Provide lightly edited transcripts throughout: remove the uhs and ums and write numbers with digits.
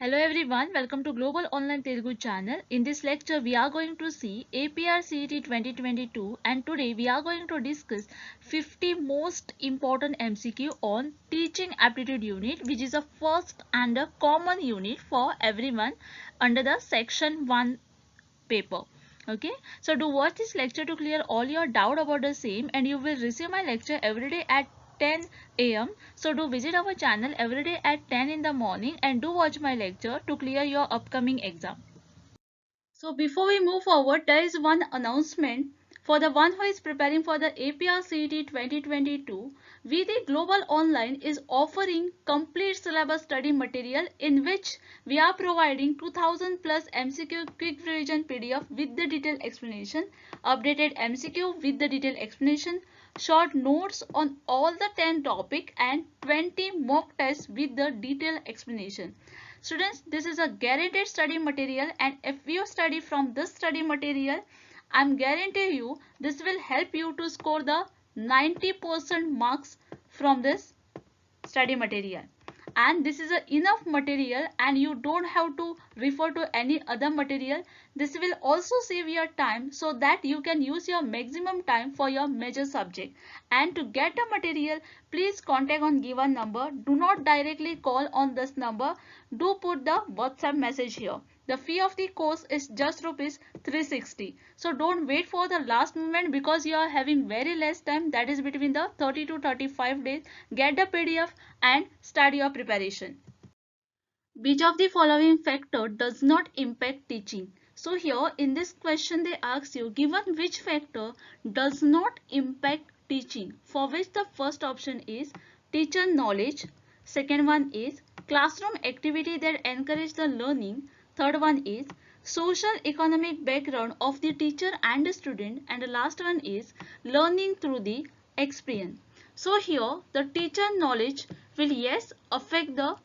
Hello everyone, welcome to Global Online Telugu channel. In this lecture, we are going to see AP RCET 2022 and today we are going to discuss 50 most important MCQ on Teaching Aptitude unit, which is a first and a common unit for everyone under the section 1 paper. Okay, so do watch this lecture to clear all your doubt about the same, and you will receive my lecture every day at 10 a.m. So do visit our channel every day at 10 in the morning and do watch my lecture to clear your upcoming exam. So before we move forward, there is one announcement for the one who is preparing for the AP RCET 2022. We the Global Online is offering complete syllabus study material in which we are providing 2000 plus MCQ quick revision PDF with the detailed explanation, updated MCQ with the detailed explanation, short notes on all the 10 topic and 20 mock tests with the detailed explanation. Students, this is a guaranteed study material, and if you study from this study material, I'm guarantee you this will help you to score the 90% marks from this study material. And this is enough material and you don't have to refer to any other material. This will also save your time so that you can use your maximum time for your major subject. And to get the material, please contact on given number. Do not directly call on this number. Do put the WhatsApp message here. The fee of the course is just rupees 360. So don't wait for the last moment because you are having very less time, that is between the 30 to 35 days. Get the PDF and start your preparation. Which of the following factor does not impact teaching? So here in this question they ask you, given which factor does not impact teaching, for which the first option is teacher knowledge, second one is classroom activity that encourage the learning, third one is social economic background of the teacher and the student, and the last one is learning through the experience. So here the teacher knowledge will yes affect the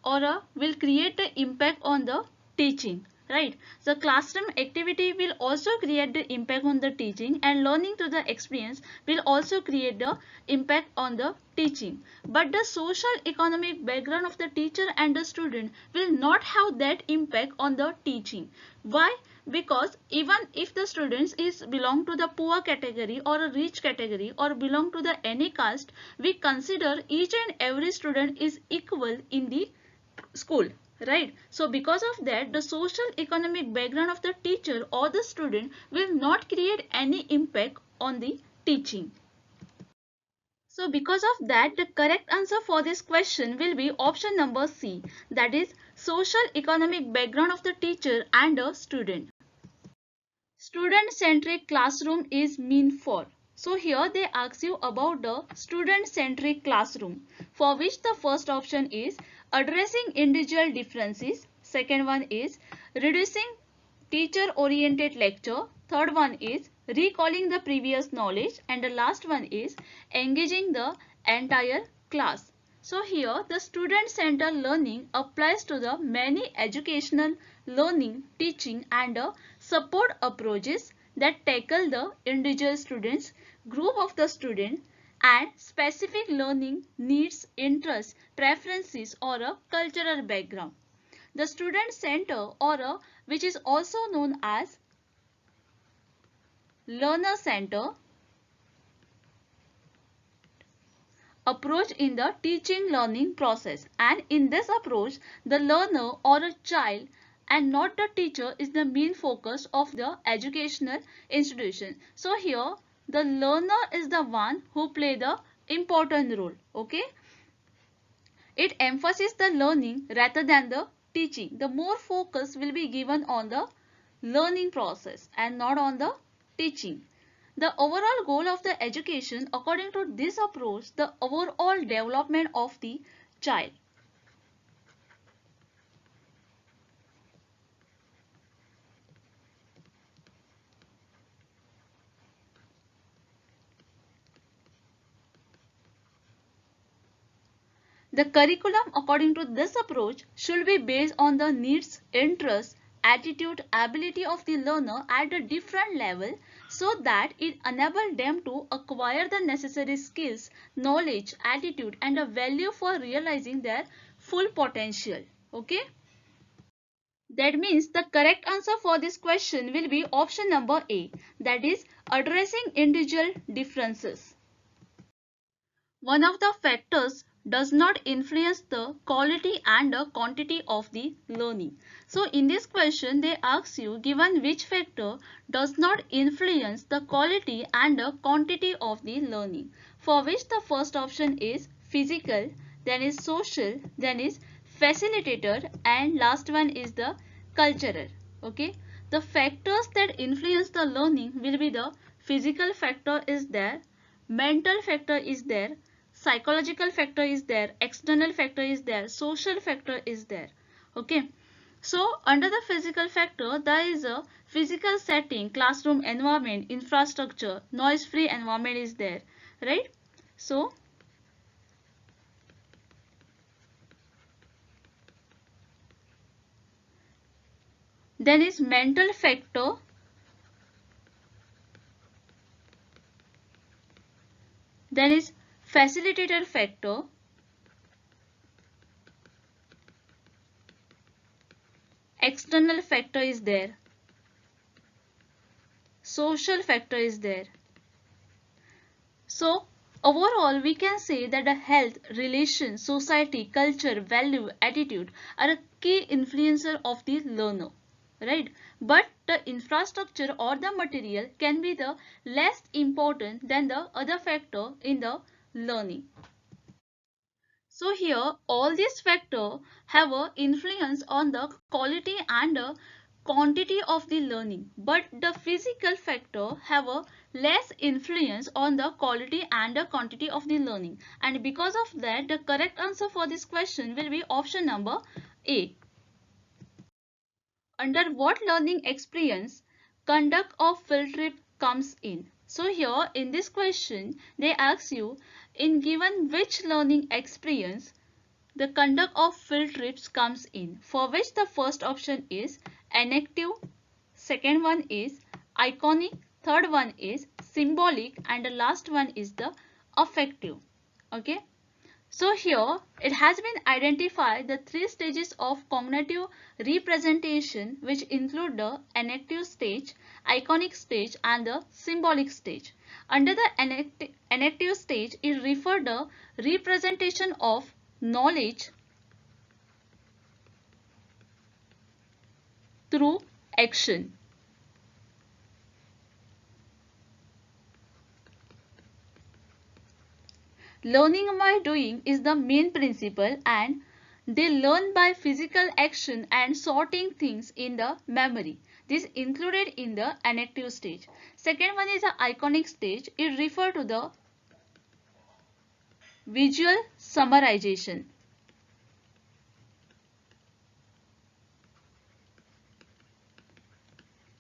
or will create the impact on the teaching, right? The classroom activity will also create the impact on the teaching, and learning through the experience will also create the impact on the teaching. But the social economic background of the teacher and the student will not have that impact on the teaching. Why? Because even if the students is belong to the poor category or a rich category or belong to the any caste, we consider each and every student is equal in the school, right? So because of that, the social economic background of the teacher or the student will not create any impact on the teaching. So because of that, the correct answer for this question will be option number C, that is social economic background of the teacher and a student. Student-centric classroom is mean for. So here they ask you about the student-centric classroom, for which the first option is addressing individual differences, second one is reducing teacher-oriented lecture, third one is recalling the previous knowledge, and the last one is engaging the entire class. So here the student-centered learning applies to the many educational learning, teaching and support approaches that tackle the individual students, group of the student and specific learning needs, interests, preferences or a cultural background. The student center or which is also known as learner center approach in the teaching learning process, and in this approach the learner or a child and not the teacher is the main focus of the educational institution. So here the learner is the one who play the important role. Okay, it emphasizes the learning rather than the teaching. The more focus will be given on the learning process and not on the teaching. The overall goal of the education, according to this approach, the overall development of the child. The curriculum, according to this approach, should be based on the needs, interests, attitude, ability of the learner at a different level so that it enables them to acquire the necessary skills, knowledge, attitude and a value for realizing their full potential. Okay. That means the correct answer for this question will be option number A, that is addressing individual differences. One of the factors does not influence the quality and the quantity of the learning. So in this question they ask you, given which factor does not influence the quality and the quantity of the learning, for which the first option is physical, then is social, then is facilitator, and last one is the cultural. Okay, the factors that influence the learning will be the physical factor is there, mental factor is there, psychological factor is there, external factor is there, social factor is there. Okay, so under the physical factor there is a physical setting, classroom environment, infrastructure, noise free environment is there, right? So then is mental factor, then is facilitator factor, external factor is there, social factor is there. So overall we can say that the health, relation, society, culture, value, attitude are a key influencer of the learner, right? But the infrastructure or the material can be the less important than the other factor in the learning. So here all these factors have a influence on the quality and the quantity of the learning, but the physical factor have a less influence on the quality and the quantity of the learning, and because of that the correct answer for this question will be option number A. Under what learning experience conduct of field trip comes in? So here in this question they ask you, in given which learning experience the conduct of field trips comes in, for which the first option is enactive, second one is iconic, third one is symbolic, and the last one is the affective. Okay, so here it has been identified the three stages of cognitive representation, which include the enactive stage, iconic stage, and the symbolic stage. Under the enactive stage, it refers the representation of knowledge through action. Learning by doing is the main principle, and they learn by physical action and sorting things in the memory. This included in the enactive stage. Second one is the iconic stage. It refers to the visual summarization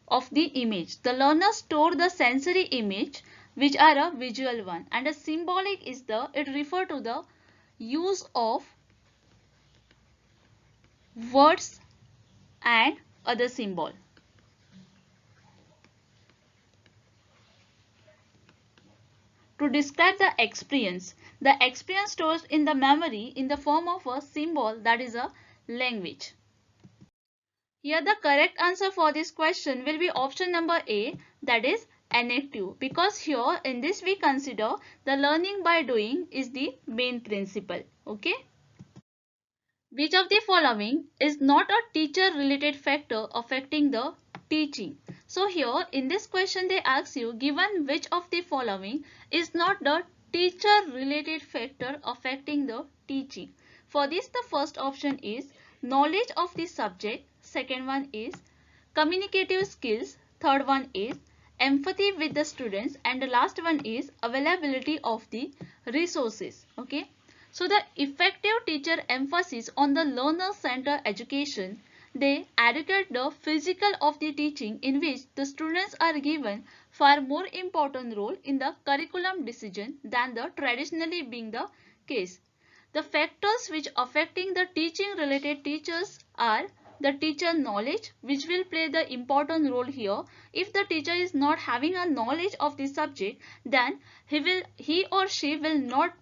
of the image. The learner store the sensory image which are a visual one, and a symbolic is the, it refer to the use of words and other symbol to describe the experience. The experience stores in the memory in the form of a symbol, that is a language. Here the correct answer for this question will be option number A, that is enactive, because here in this we consider the learning by doing is the main principle. Okay. Which of the following is not a teacher related factor affecting the teaching? So here in this question they ask you, given which of the following is not the teacher related factor affecting the teaching? For this the first option is knowledge of the subject, second one is communicative skills, third one is empathy with the students, and the last one is availability of the resources. Okay. So the effective teacher emphasis on the learner-centered education, they educate the physical of the teaching, in which the students are given far more important role in the curriculum decision than the traditionally being the case. The factors which affecting the teaching related teachers are the teacher knowledge, which will play the important role here. If the teacher is not having a knowledge of the subject, then he or she will not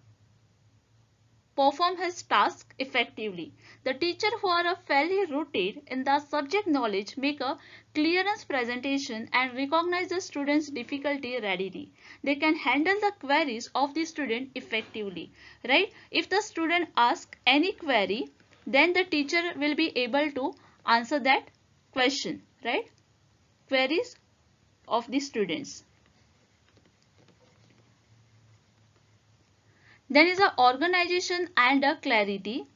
perform his task effectively. The teacher who are fairly rooted in the subject knowledge make a clearance presentation and recognize the student's difficulty readily. They can handle the queries of the student effectively, right? If the student asks any query, then the teacher will be able to answer that question, right? Queries of the students. Then is a organization and a clarity.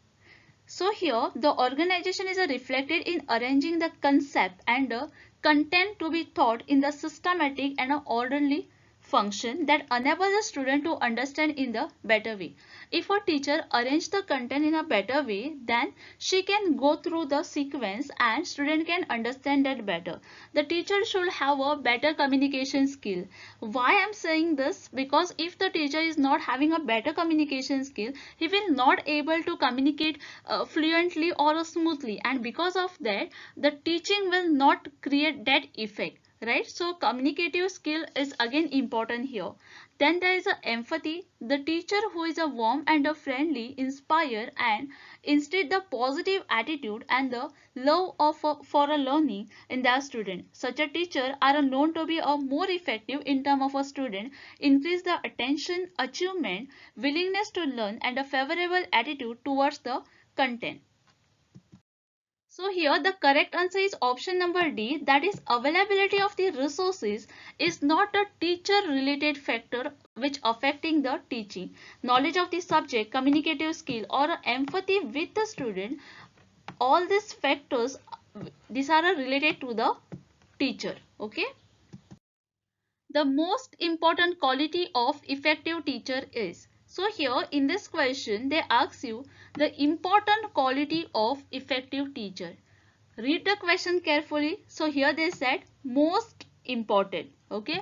So here the organization is reflected in arranging the concept and the content to be taught in the systematic and orderly function that enables the student to understand in the better way. If a teacher arranges the content in a better way, then she can go through the sequence and student can understand that better. The teacher should have a better communication skill. Why I am saying this? Because if the teacher is not having a better communication skill, he will not able to communicate fluently or smoothly, and because of that the teaching will not create that effect, right? So communicative skill is again important here. Then there is a empathy. The teacher who is a warm and a friendly inspire and instead the positive attitude and the love of for a learning in their student. Such a teacher are known to be a more effective in term of a student, increase the attention, achievement, willingness to learn and a favorable attitude towards the content. So here the correct answer is option number D, that is availability of the resources is not a teacher related factor which affecting the teaching. Knowledge of the subject, communicative skill or empathy with the student, all these factors, these are related to the teacher. Okay. The most important quality of effective teacher is. So here in this question they ask you the important quality of effective teacher. Read the question carefully. So here they said most important. Okay.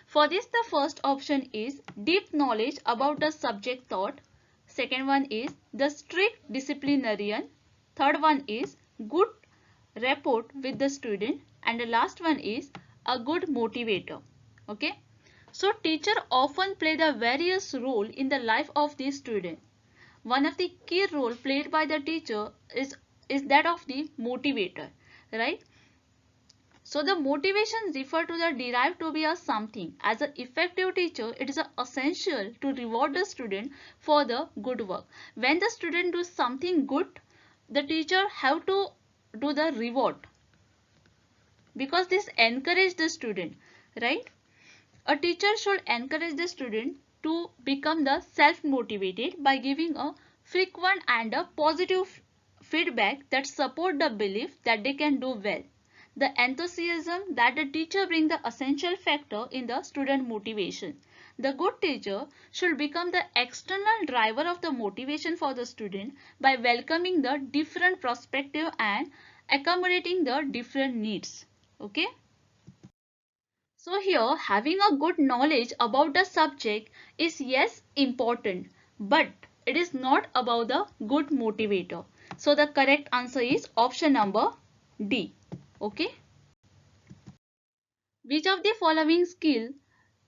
For this the first option is deep knowledge about the subject taught. Second one is the strict disciplinarian. Third one is good rapport with the student. And the last one is a good motivator. Okay. So teacher often play the various role in the life of the student. One of the key role played by the teacher is that of the motivator, right? So the motivation refer to the derived to be a something. As an effective teacher, it is essential to reward the student for the good work. When the student does something good, the teacher have to do the reward because this encourage the student, right? A teacher should encourage the student to become the self-motivated by giving a frequent and a positive feedback that support the belief that they can do well. The enthusiasm that the teacher brings the essential factor in the student motivation. The good teacher should become the external driver of the motivation for the student by welcoming the different perspective and accommodating the different needs. Okay. So here having a good knowledge about the subject is yes important, but it is not about the good motivator. So the correct answer is option number D. Okay. Which of the following skill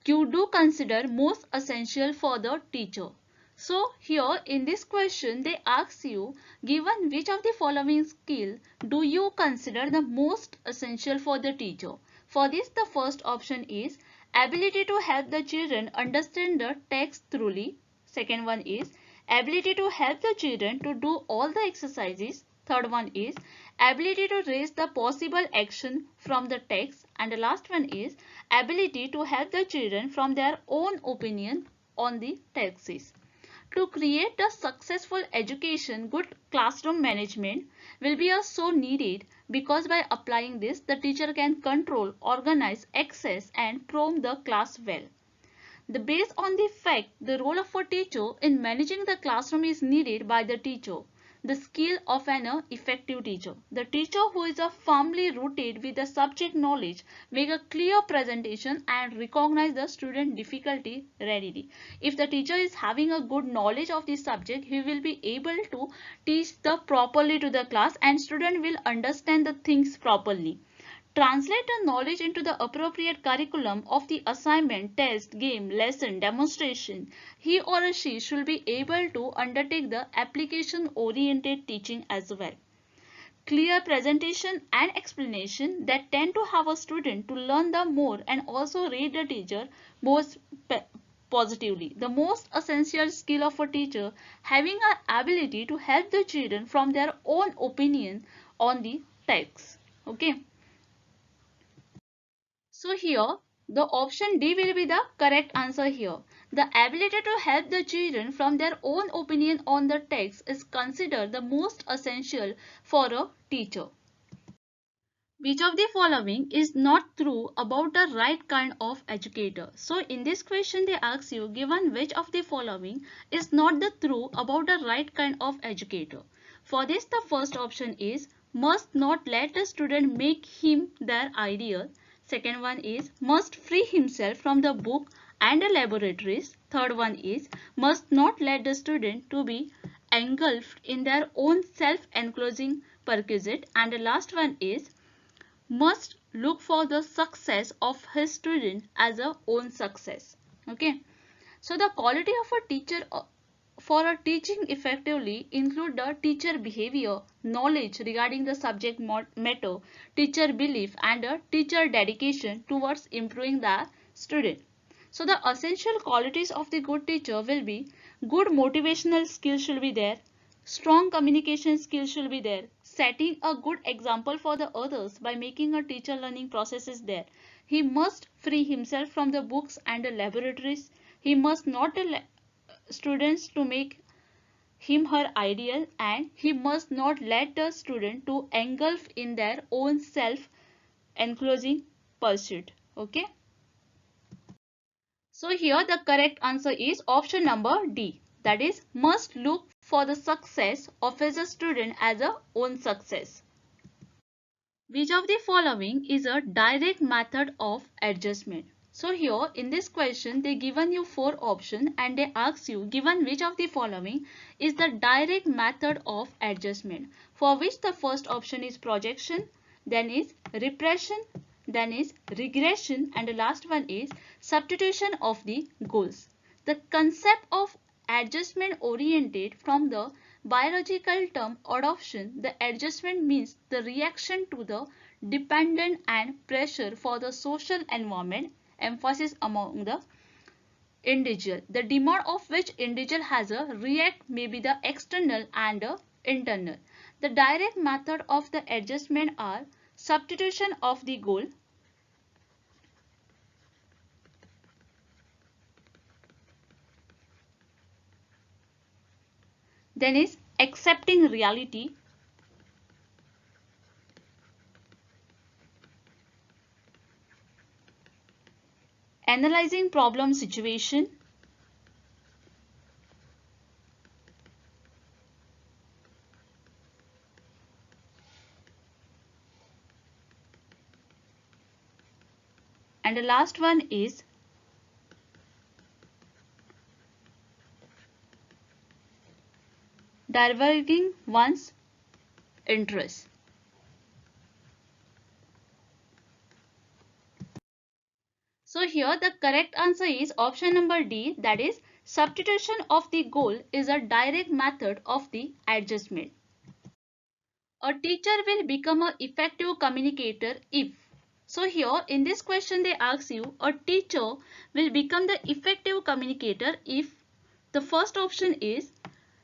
you do consider most essential for the teacher? So here in this question they ask you, given which of the following skill do you consider the most essential for the teacher? For this the first option is ability to help the children understand the text thoroughly. Second one is ability to help the children to do all the exercises. Third one is ability to raise the possible action from the text. And the last one is ability to help the children from their own opinion on the texts. To create a successful education, good classroom management will be so needed because by applying this, the teacher can control, organize, access and prompt the class well. Based on the fact the role of a teacher in managing the classroom is needed by the teacher. The skill of an effective teacher. The teacher who is firmly rooted with the subject knowledge make a clear presentation and recognize the student difficulty readily. If the teacher is having a good knowledge of the subject, he will be able to teach the properly to the class and student will understand the things properly. translate the knowledge into the appropriate curriculum of the assignment, test, game, lesson, demonstration. He or she should be able to undertake the application-oriented teaching as well. Clear presentation and explanation that tend to have a student to learn the more and also rate the teacher most positively. The most essential skill of a teacher having an ability to help the children from their own opinion on the text. Okay. So here the option D will be the correct answer here. The ability to help the children from their own opinion on the text is considered the most essential for a teacher. Which of the following is not true about the right kind of educator? So in this question they ask you, given which of the following is not the true about the right kind of educator? For this the first option is must not let the student make him their ideal. Second one is must free himself from the book and the laboratories. Third one is must not let the student to be engulfed in their own self-enclosing perquisite. And the last one is must look for the success of his student as a own success. Okay. So the quality of a teacher for a teaching effectively include the teacher behavior, knowledge regarding the subject matter, teacher belief and a teacher dedication towards improving the student. So the essential qualities of the good teacher will be good motivational skills should be there, strong communication skills should be there, setting a good example for the others by making a teacher learning process is there. He must free himself from the books and the laboratories. He must not allow students to make him her ideal, and he must not let the student to engulf in their own self enclosing pursuit. Okay. So here the correct answer is option number D, that is must look for the success of his student as a own success. Which of the following is a direct method of adjustment? So here in this question they given you 4 options and they ask you given which of the following is the direct method of adjustment, for which the first option is projection, then is repression, then is regression and the last one is substitution of the goals. The concept of adjustment oriented from the biological term adoption. The adjustment means the reaction to the dependent and pressure for the social environment, emphasis among the individual. The demand of which individual has a react may be the external and the internal. The direct method of the adjustment are substitution of the goal, then is accepting reality, analyzing problem situation, and the last one is diverging one's interest. So here the correct answer is option number D, that is substitution of the goal is a direct method of the adjustment. A teacher will become an effective communicator if. So here in this question they ask you a teacher will become the effective communicator if the first option is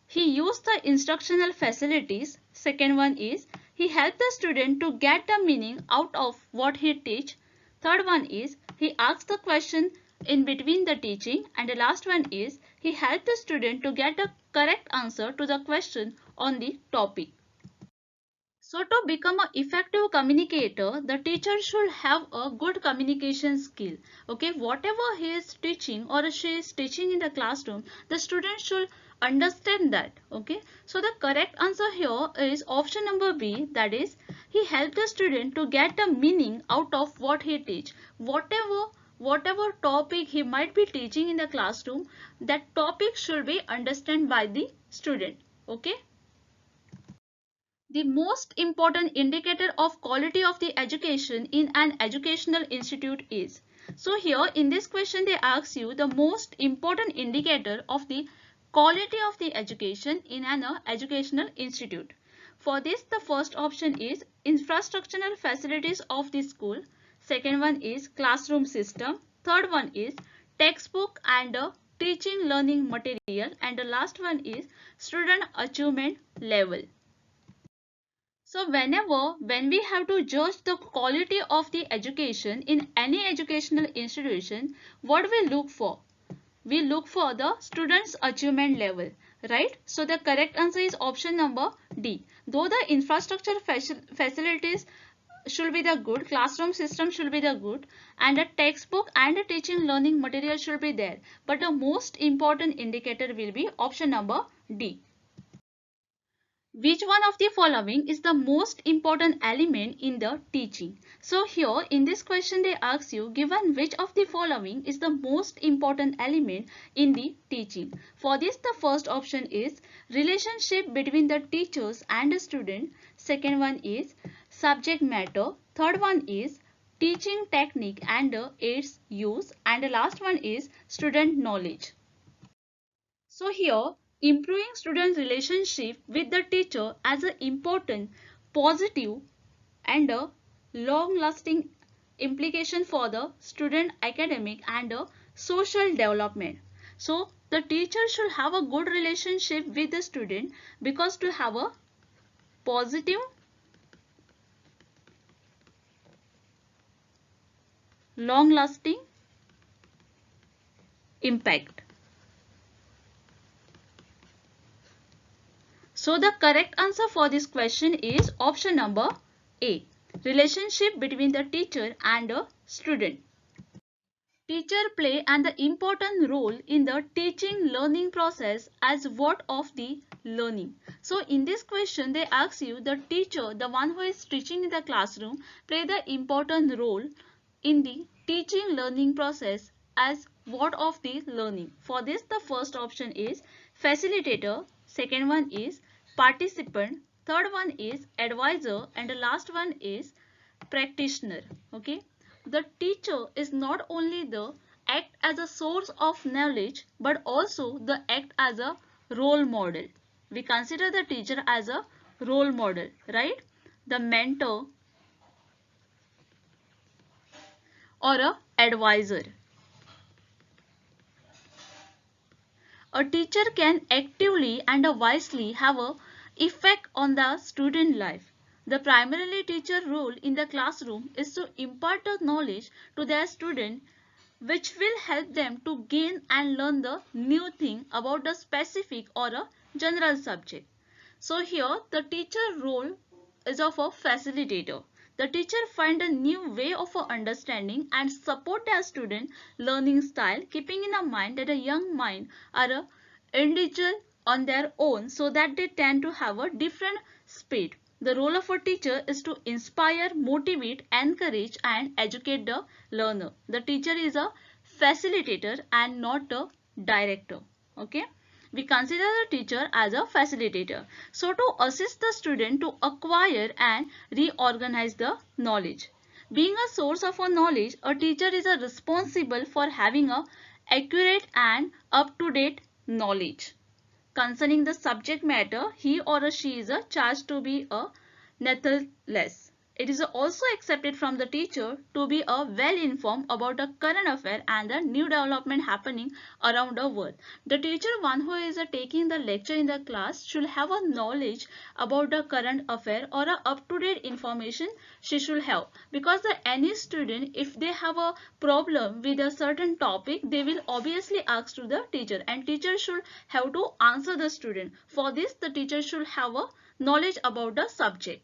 he used the instructional facilities. Second one is he helped the student to get the meaning out of what he teach. Third one is he asks the question in between the teaching, and the last one is he helped the student to get the correct answer to the question on the topic. So to become an effective communicator, the teacher should have a good communication skill. Okay, whatever he is teaching or she is teaching in the classroom, the student should understand that. Okay, so the correct answer here is option number B, that is he helped the student to get the meaning out of what he teach. Whatever topic he might be teaching in the classroom, that topic should be understood by the student. Okay. The most important indicator of quality of the education in an educational institute is. So here in this question they ask you the most important indicator of the quality of the education in an educational institute. For this the first option is infrastructural facilities of the school. Second one is classroom system. Third one is textbook and teaching learning material. And the last one is student achievement level. So when we have to judge the quality of the education in any educational institution, what we look for? We look for the students' achievement level, right? So the correct answer is option number D. Though the infrastructure facilities should be the good, classroom system should be the good, and the textbook and the teaching learning material should be there. But the most important indicator will be option number D. Which one of the following is the most important element in the teaching? So here in this question they ask you given which of the following is the most important element in the teaching. For this the first option is relationship between the teachers and the student. Second one is subject matter. Third one is teaching technique and its use. And the last one is student knowledge. So here, improving student relationship with the teacher as an important, positive and a long-lasting implication for the student academic and social development. So the teacher should have a good relationship with the student because to have a positive, long-lasting impact. So the correct answer for this question is option number A. Relationship between the teacher and a student. Teacher play an important role in the teaching learning process as what of the learning. So in this question they ask you the teacher, the one who is teaching in the classroom, play the important role in the teaching learning process as what of the learning. For this the first option is facilitator, second one is participant, third one is advisor, and the last one is practitioner. Okay, the teacher is not only the act as a source of knowledge but also the act as a role model. We consider the teacher as a role model, right? The mentor or a advisor. A teacher can actively and wisely have a effect on the student life. The primarily teacher role in the classroom is to impart the knowledge to their student which will help them to gain and learn the new thing about the specific or a general subject. So here the teacher role is of a facilitator. The teacher find a new way of understanding and support their student learning style, keeping in mind that a young mind are a individual on their own so that they tend to have a different speed. The role of a teacher is to inspire, motivate, encourage and educate the learner. The teacher is a facilitator and not a director. Okay. We consider the teacher as a facilitator. So to assist the student to acquire and reorganize the knowledge. Being a source of a knowledge, a teacher is responsible for having a accurate and up-to-date knowledge. Concerning the subject matter, he or she is charged to be a nathless. It is also accepted from the teacher to be well informed about the current affair and the new development happening around the world. The teacher, one who is taking the lecture in the class, should have a knowledge about the current affair or a up-to-date information she should have. Because any student, if they have a problem with a certain topic, they will obviously ask to the teacher, and teacher should have to answer the student. For this, the teacher should have a knowledge about the subject.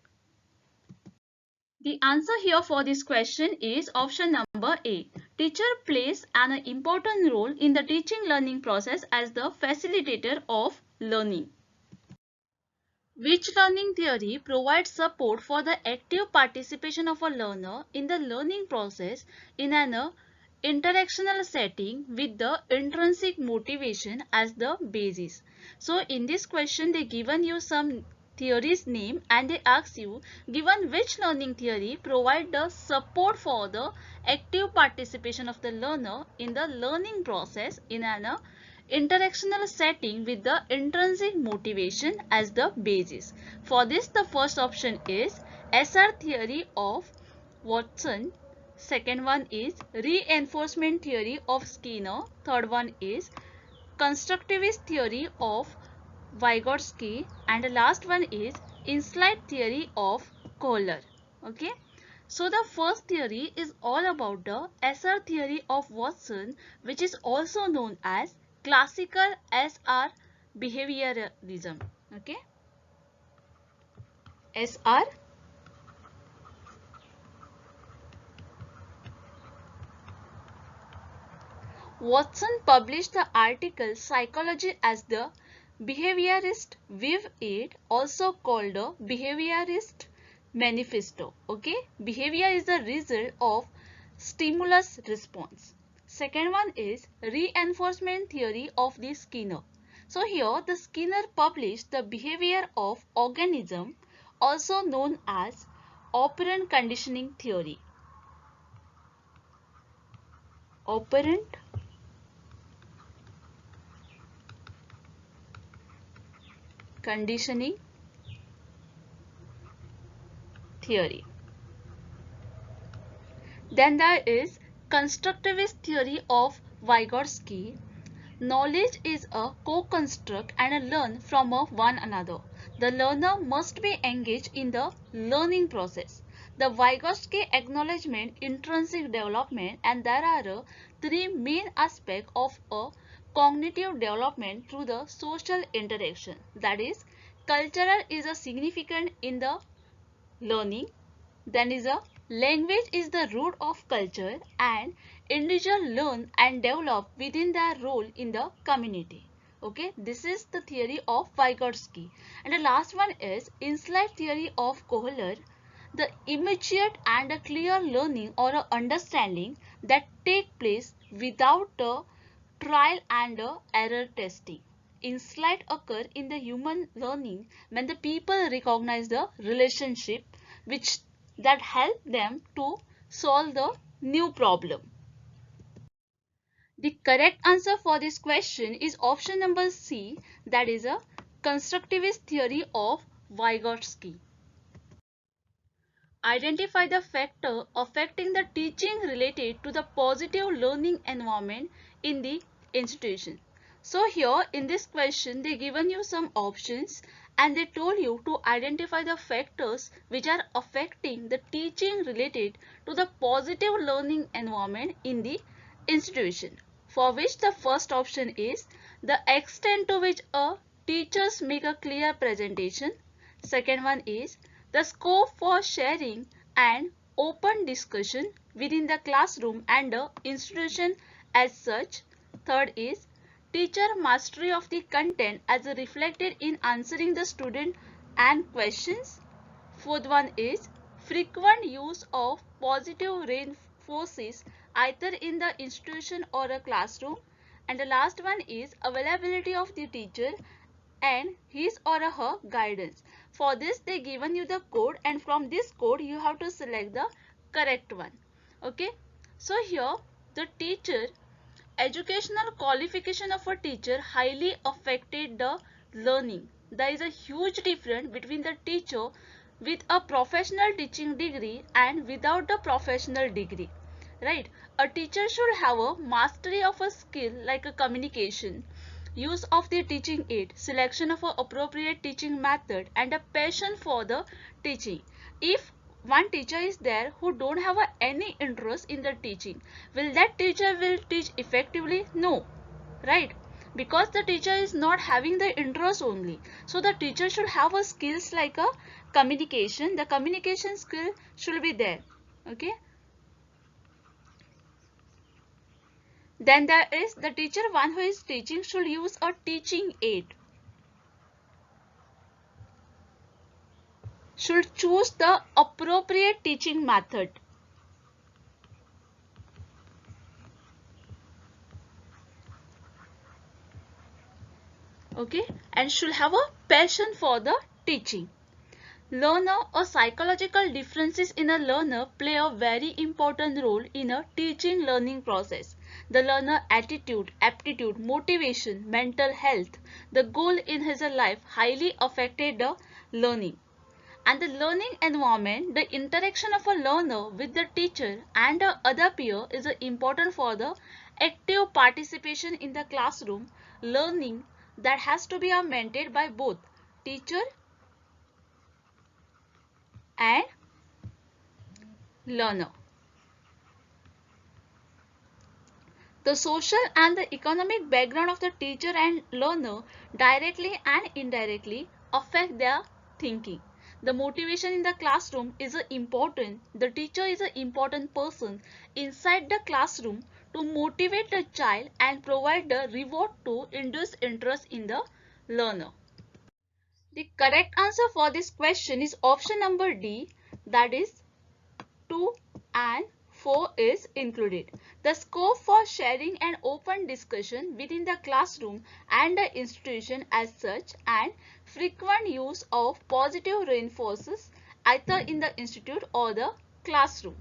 The answer here for this question is option number A. Teacher plays an important role in the teaching learning process as the facilitator of learning. Which learning theory provides support for the active participation of a learner in the learning process in an interactional setting with the intrinsic motivation as the basis? So in this question they given you some theory's name and they ask you, given which learning theory provide the support for the active participation of the learner in the learning process in an interactional setting with the intrinsic motivation as the basis. For this, the first option is SR theory of Watson. Second one is reinforcement theory of Skinner. Third one is constructivist theory of Vygotsky, and the last one is insight theory of Kohler. Okay. So the first theory is all about the SR theory of Watson, which is also known as classical SR behavioralism. Okay. SR Watson published the article Psychology as the Behaviorist Viv 8, also called a Behaviorist Manifesto. Okay, behavior is the result of stimulus response. Second one is reinforcement theory of the Skinner. So here the Skinner published the behavior of organism, also known as operant conditioning theory. Operant conditioning theory. Then there is constructivist theory of Vygotsky. Knowledge is a co-construct and a learn from one another. The learner must be engaged in the learning process. The Vygotsky acknowledgement intrinsic development, and there are three main aspects of a cognitive development through the social interaction. That is, cultural is a significant in the learning. Then is a language is the root of culture, and individual learn and develop within their role in the community. Okay, this is the theory of Vygotsky. And the last one is insight theory of Kohler, the immediate and a clear learning or a understanding that take place without a trial and error testing. Insight occur in the human learning when the people recognize the relationship which that help them to solve the new problem. The correct answer for this question is option number C, that is a constructivist theory of Vygotsky. Identify the factor affecting the teaching related to the positive learning environment in the institution. So here in this question they given you some options and they told you to identify the factors which are affecting the teaching related to the positive learning environment in the institution, for which the first option is the extent to which teachers make a clear presentation. Second one is the scope for sharing and open discussion within the classroom and the institution as such. Third is teacher mastery of the content as reflected in answering the student and questions. Fourth one is frequent use of positive reinforces either in the institution or a classroom. And the last one is availability of the teacher and his or her guidance. For this they given you the code, and from this code you have to select the correct one. Okay, so here the teacher educational qualification of a teacher highly affected the learning. There is a huge difference between the teacher with a professional teaching degree and without the professional degree, right? A teacher should have a mastery of a skill like a communication, use of the teaching aid, selection of an appropriate teaching method, and a passion for the teaching. If one teacher is there who don't have any interest in the teaching, will that teacher will teach effectively? No, right? Because the teacher is not having the interest only. So the teacher should have a skills like a communication. The communication skill should be there. Okay. Then there is the teacher, one who is teaching should use a teaching aid. Should choose the appropriate teaching method. Okay, and should have a passion for the teaching. Learner or psychological differences in a learner play a very important role in a teaching learning process. The learner attitude, aptitude, motivation, mental health, the goal in his life highly affected the learning. And the learning environment, the interaction of a learner with the teacher and the other peer is important for the active participation in the classroom learning that has to be maintained by both teacher and learner. The social and the economic background of the teacher and learner directly and indirectly affect their thinking. The motivation in the classroom is important. The teacher is an important person inside the classroom to motivate the child and provide the reward to induce interest in the learner. The correct answer for this question is option number D, that is 2 and 4 is included. The scope for sharing and open discussion within the classroom and the institution as such, and frequent use of positive reinforcers either in the institute or the classroom.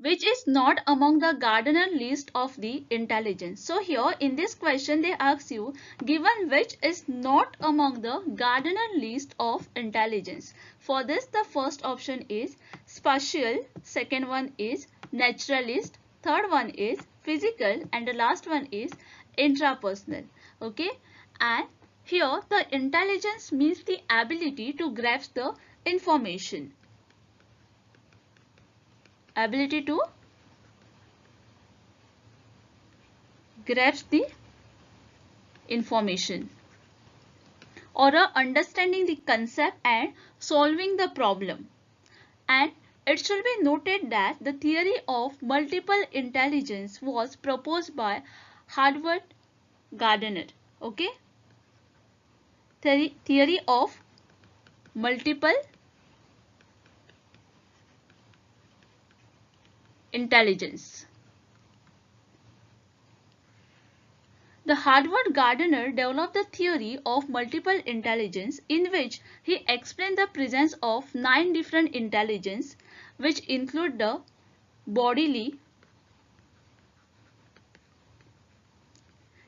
Which is not among the Gardner list of the intelligence. So here in this question they ask you, given which is not among the Gardner list of intelligence. For this the first option is spatial, second one is naturalist, third one is physical, and the last one is intrapersonal. Okay, and here the intelligence means the ability to grasp the information. Ability to grasp the information or understanding the concept and solving the problem. And it should be noted that the theory of multiple intelligence was proposed by Harvard Gardner. Okay, theory of multiple intelligence. The Harvard Gardner developed the theory of multiple intelligence, in which he explained the presence of 9 different intelligence, which include the bodily,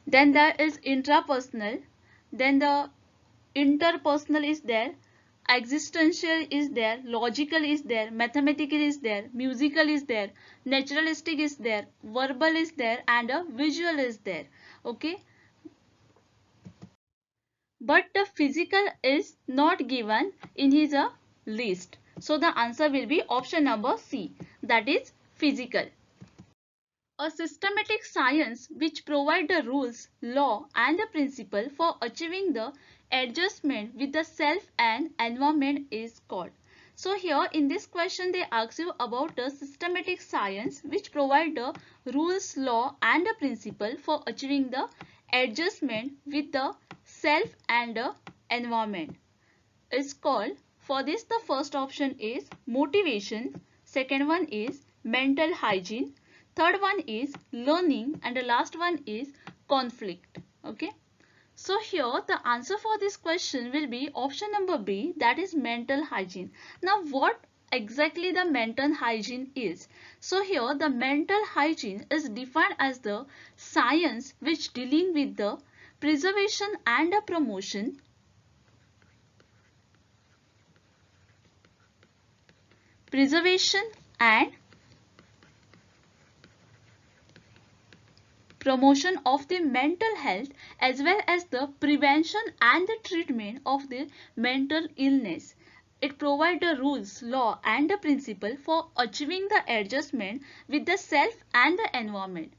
then there is intrapersonal, then the interpersonal is there, existential is there, logical is there, mathematical is there, musical is there, naturalistic is there, verbal is there, and a visual is there. Okay, but the physical is not given in his list. So the answer will be option number C, that is physical. A systematic science which provide the rules, law and the principle for achieving the adjustment with the self and environment is called. So here in this question they ask you about the systematic science which provide the rules, law and the principle for achieving the adjustment with the self and the environment is called. For this the first option is motivation, second one is mental hygiene, third one is learning, and the last one is conflict. Okay, so here the answer for this question will be option number B, that is mental hygiene. Now what exactly the mental hygiene is? So here the mental hygiene is defined as the science which dealing with the preservation and the promotion and promotion of the mental health as well as the prevention and the treatment of the mental illness. It provides the rules, law and the principle for achieving the adjustment with the self and the environment.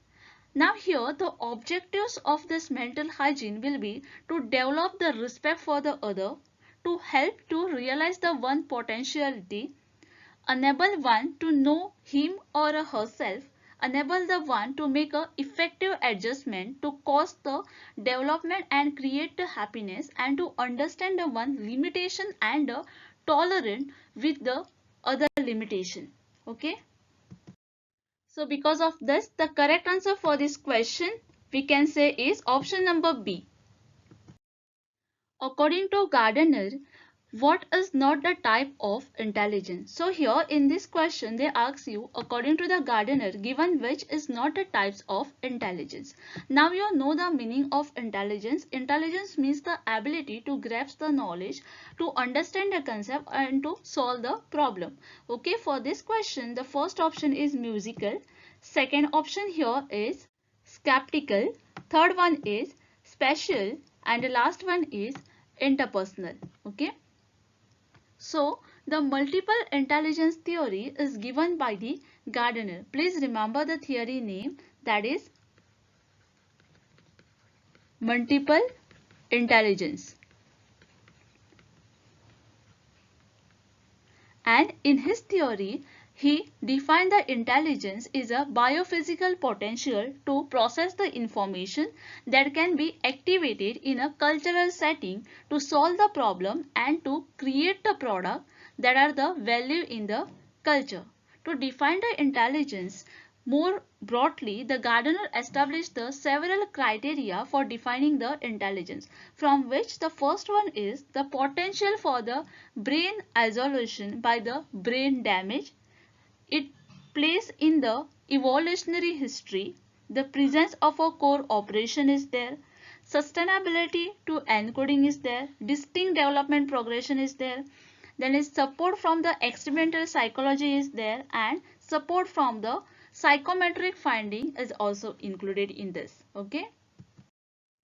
Now here the objectives of this mental hygiene will be to develop the respect for the other, to help to realize the one potentiality, enable one to know him or herself, enable the one to make a effective adjustment, to cause the development and create the happiness, and to understand the one limitation and tolerant with the other limitation. Okay, so because of this the correct answer for this question we can say is option number B. According to Gardner, what is not the type of intelligence? So here in this question they ask you, according to the Gardner, given which is not the types of intelligence. Now you know the meaning of intelligence. Intelligence means the ability to grasp the knowledge, to understand the concept and to solve the problem. Okay, for this question the first option is musical, second option here is skeptical, third one is special, and the last one is interpersonal. Okay, so the multiple intelligence theory is given by the Gardner. Please remember the theory name, that is multiple intelligence. And in his theory, he defined the intelligence is a biophysical potential to process the information that can be activated in a cultural setting to solve the problem and to create the product that are the value in the culture. To define the intelligence more broadly, the Gardner established the several criteria for defining the intelligence, from which the first one is the potential for the brain isolation by the brain damage it plays in the evolutionary history. The presence of a core operation is there, sustainability to encoding is there, distinct development progression is there, then is support from the experimental psychology is there, and support from the psychometric finding is also included in this. Okay,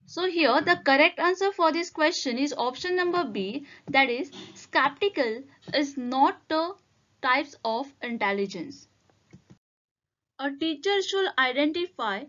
so here the correct answer for this question is option number B, that is skeptical is not the types of intelligence. A teacher should identify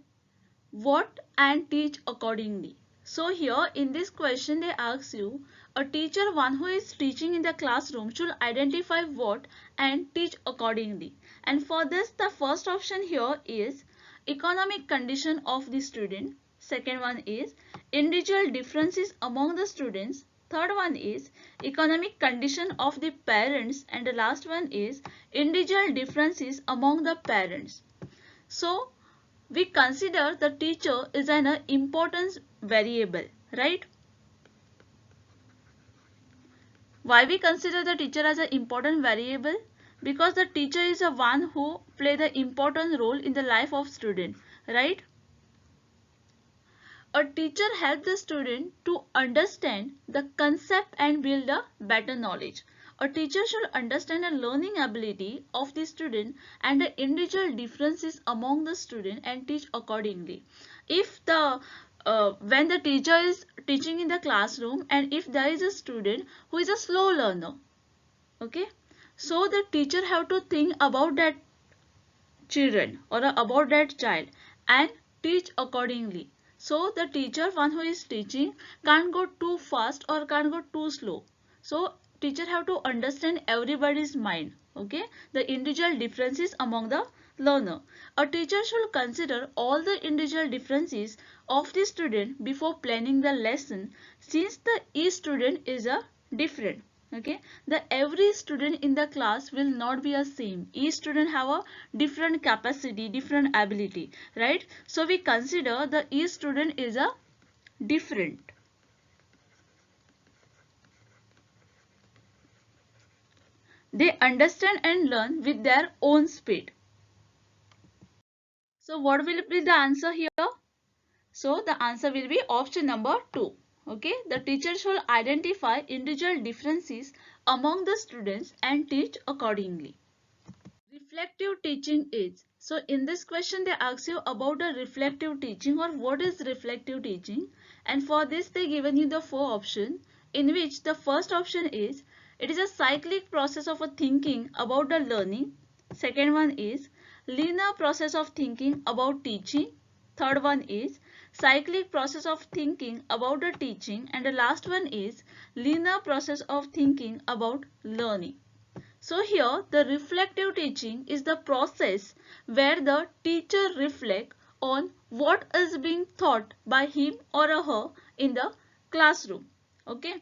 what and teach accordingly. So here in this question they ask you, a teacher, one who is teaching in the classroom, should identify what and teach accordingly. And for this the first option here is economic condition of the student. Second one is individual differences among the students. Third one is economic condition of the parents, and the last one is individual differences among the parents. So we consider the teacher is an importance variable, right? Why we consider the teacher as an important variable? Because the teacher is the one who play the important role in the life of student, right? A teacher helps the student to understand the concept and build a better knowledge. A teacher should understand the learning ability of the student and the individual differences among the student and teach accordingly. If the when the teacher is teaching in the classroom and if there is a student who is a slow learner, okay, so the teacher have to think about that children or about that child and teach accordingly. So the teacher, one who is teaching, can't go too fast or can't go too slow. So teacher have to understand everybody's mind, okay, the individual differences among the learner. A teacher should consider all the individual differences of the student before planning the lesson, since the each student is a different. Okay, the every student in the class will not be the same. Each student have a different capacity, different ability, right? So we consider the each student is a different. They understand and learn with their own speed. So what will be the answer here? So the answer will be option number 2. Okay, the teacher should identify individual differences among the students and teach accordingly. Reflective teaching is. So in this question they ask you about the reflective teaching or what is reflective teaching, and for this they given you the 4 options, in which the first option is it is a cyclic process of a thinking about the learning. Second one is linear process of thinking about teaching. Third one is cyclic process of thinking about the teaching, and the last one is linear process of thinking about learning. So here the reflective teaching is the process where the teacher reflects on what is being taught by him or her in the classroom. Okay.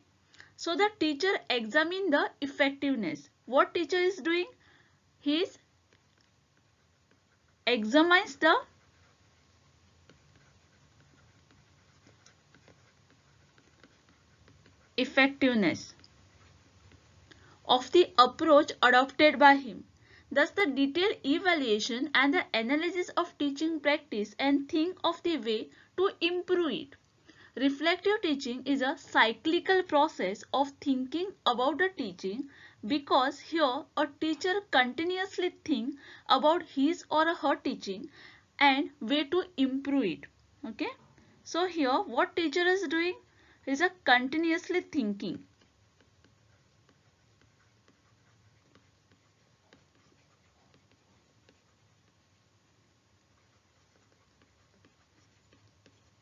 So the teacher examines the effectiveness. What teacher is doing? He examines the effectiveness of the approach adopted by him. Thus, the detailed evaluation and the analysis of teaching practice and think of the way to improve it. Reflective teaching is a cyclical process of thinking about the teaching because here a teacher continuously thinks about his or her teaching and way to improve it. Okay. So here what teacher is doing is a continuously thinking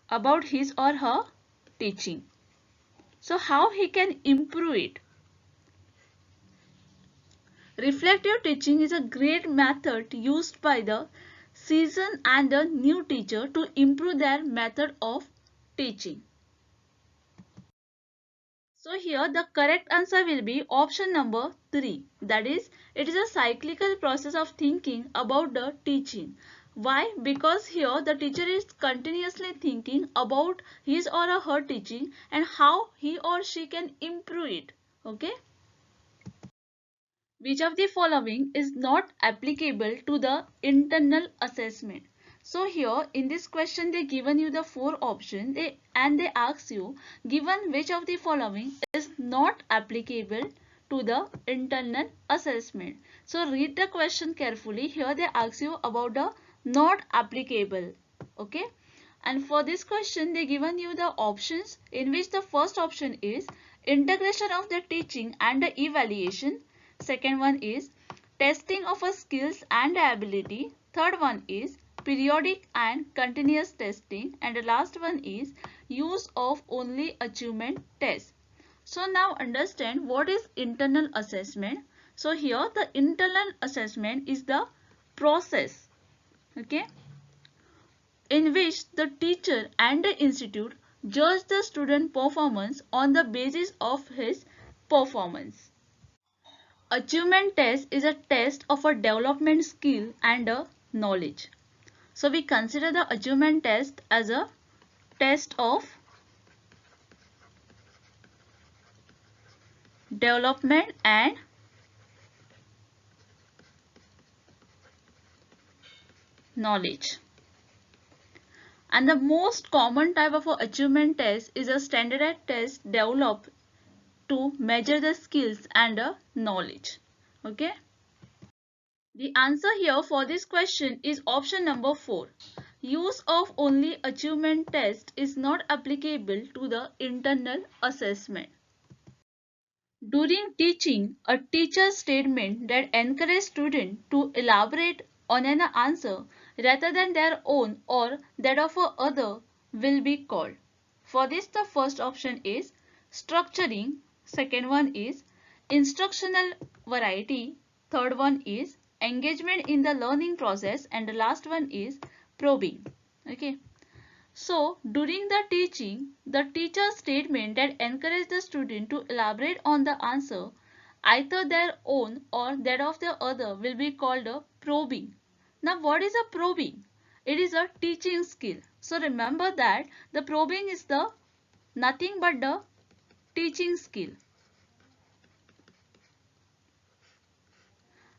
about his or her teaching. So how he can improve it? Reflective teaching is a great method used by the seasoned and the new teacher to improve their method of teaching. So here the correct answer will be option number 3. That is, it is a cyclical process of thinking about the teaching. Why? Because here the teacher is continuously thinking about his or her teaching and how he or she can improve it. Okay. Which of the following is not applicable to the internal assessment? So here in this question they given you the 4 options and they ask you given which of the following is not applicable to the internal assessment. So read the question carefully. Here they ask you about the not applicable. Okay. And for this question they given you the options in which the first option is integration of the teaching and the evaluation. Second one is testing of a skills and ability. Third one is periodic and continuous testing. And the last one is use of only achievement tests. So now understand what is internal assessment. So here the internal assessment is the process, okay, in which the teacher and the institute judge the student performance on the basis of his performance. Achievement test is a test of a development skill and a knowledge. So we consider the achievement test as a test of development and knowledge. And the most common type of achievement test is a standardized test developed to measure the skills and knowledge. Okay. The answer here for this question is option number 4. Use of only achievement test is not applicable to the internal assessment. During teaching, a teacher's statement that encourages students to elaborate on an answer rather than their own or that of a other will be called. For this, the first option is structuring, second one is instructional variety, third one is engagement in the learning process, and the last one is probing. Okay. So, during the teaching, the teacher's statement that encourages the student to elaborate on the answer, either their own or that of the other, will be called a probing. Now, what is a probing? It is a teaching skill. So, remember that the probing is the nothing but the teaching skill.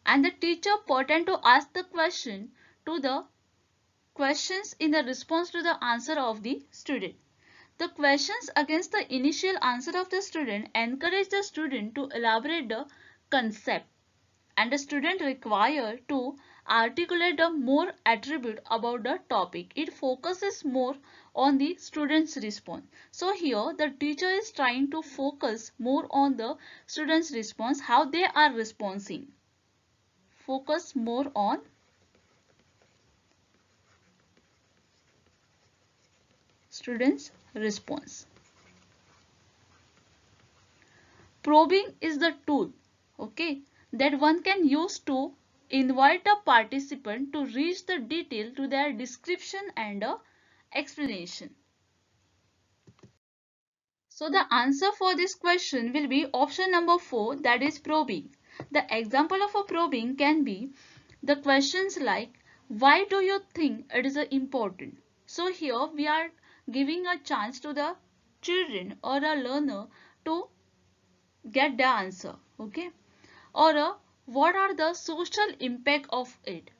And the teacher pretend to ask the question to the questions in the response to the answer of the student. The questions against the initial answer of the student encourage the student to elaborate the concept, and the student required to articulate a more attribute about the topic. It focuses more on the student's response. So here the teacher is trying to focus more on the student's response, how they are responding. Focus more on students' response. Probing is the tool, okay, that one can use to invite a participant to reach the detail to their description and explanation. So the answer for this question will be option number 4, that is probing. The example of a probing can be the questions like, why do you think it is important? So here we are giving a chance to the children or a learner to get the answer. Okay, or what are the social impact of it?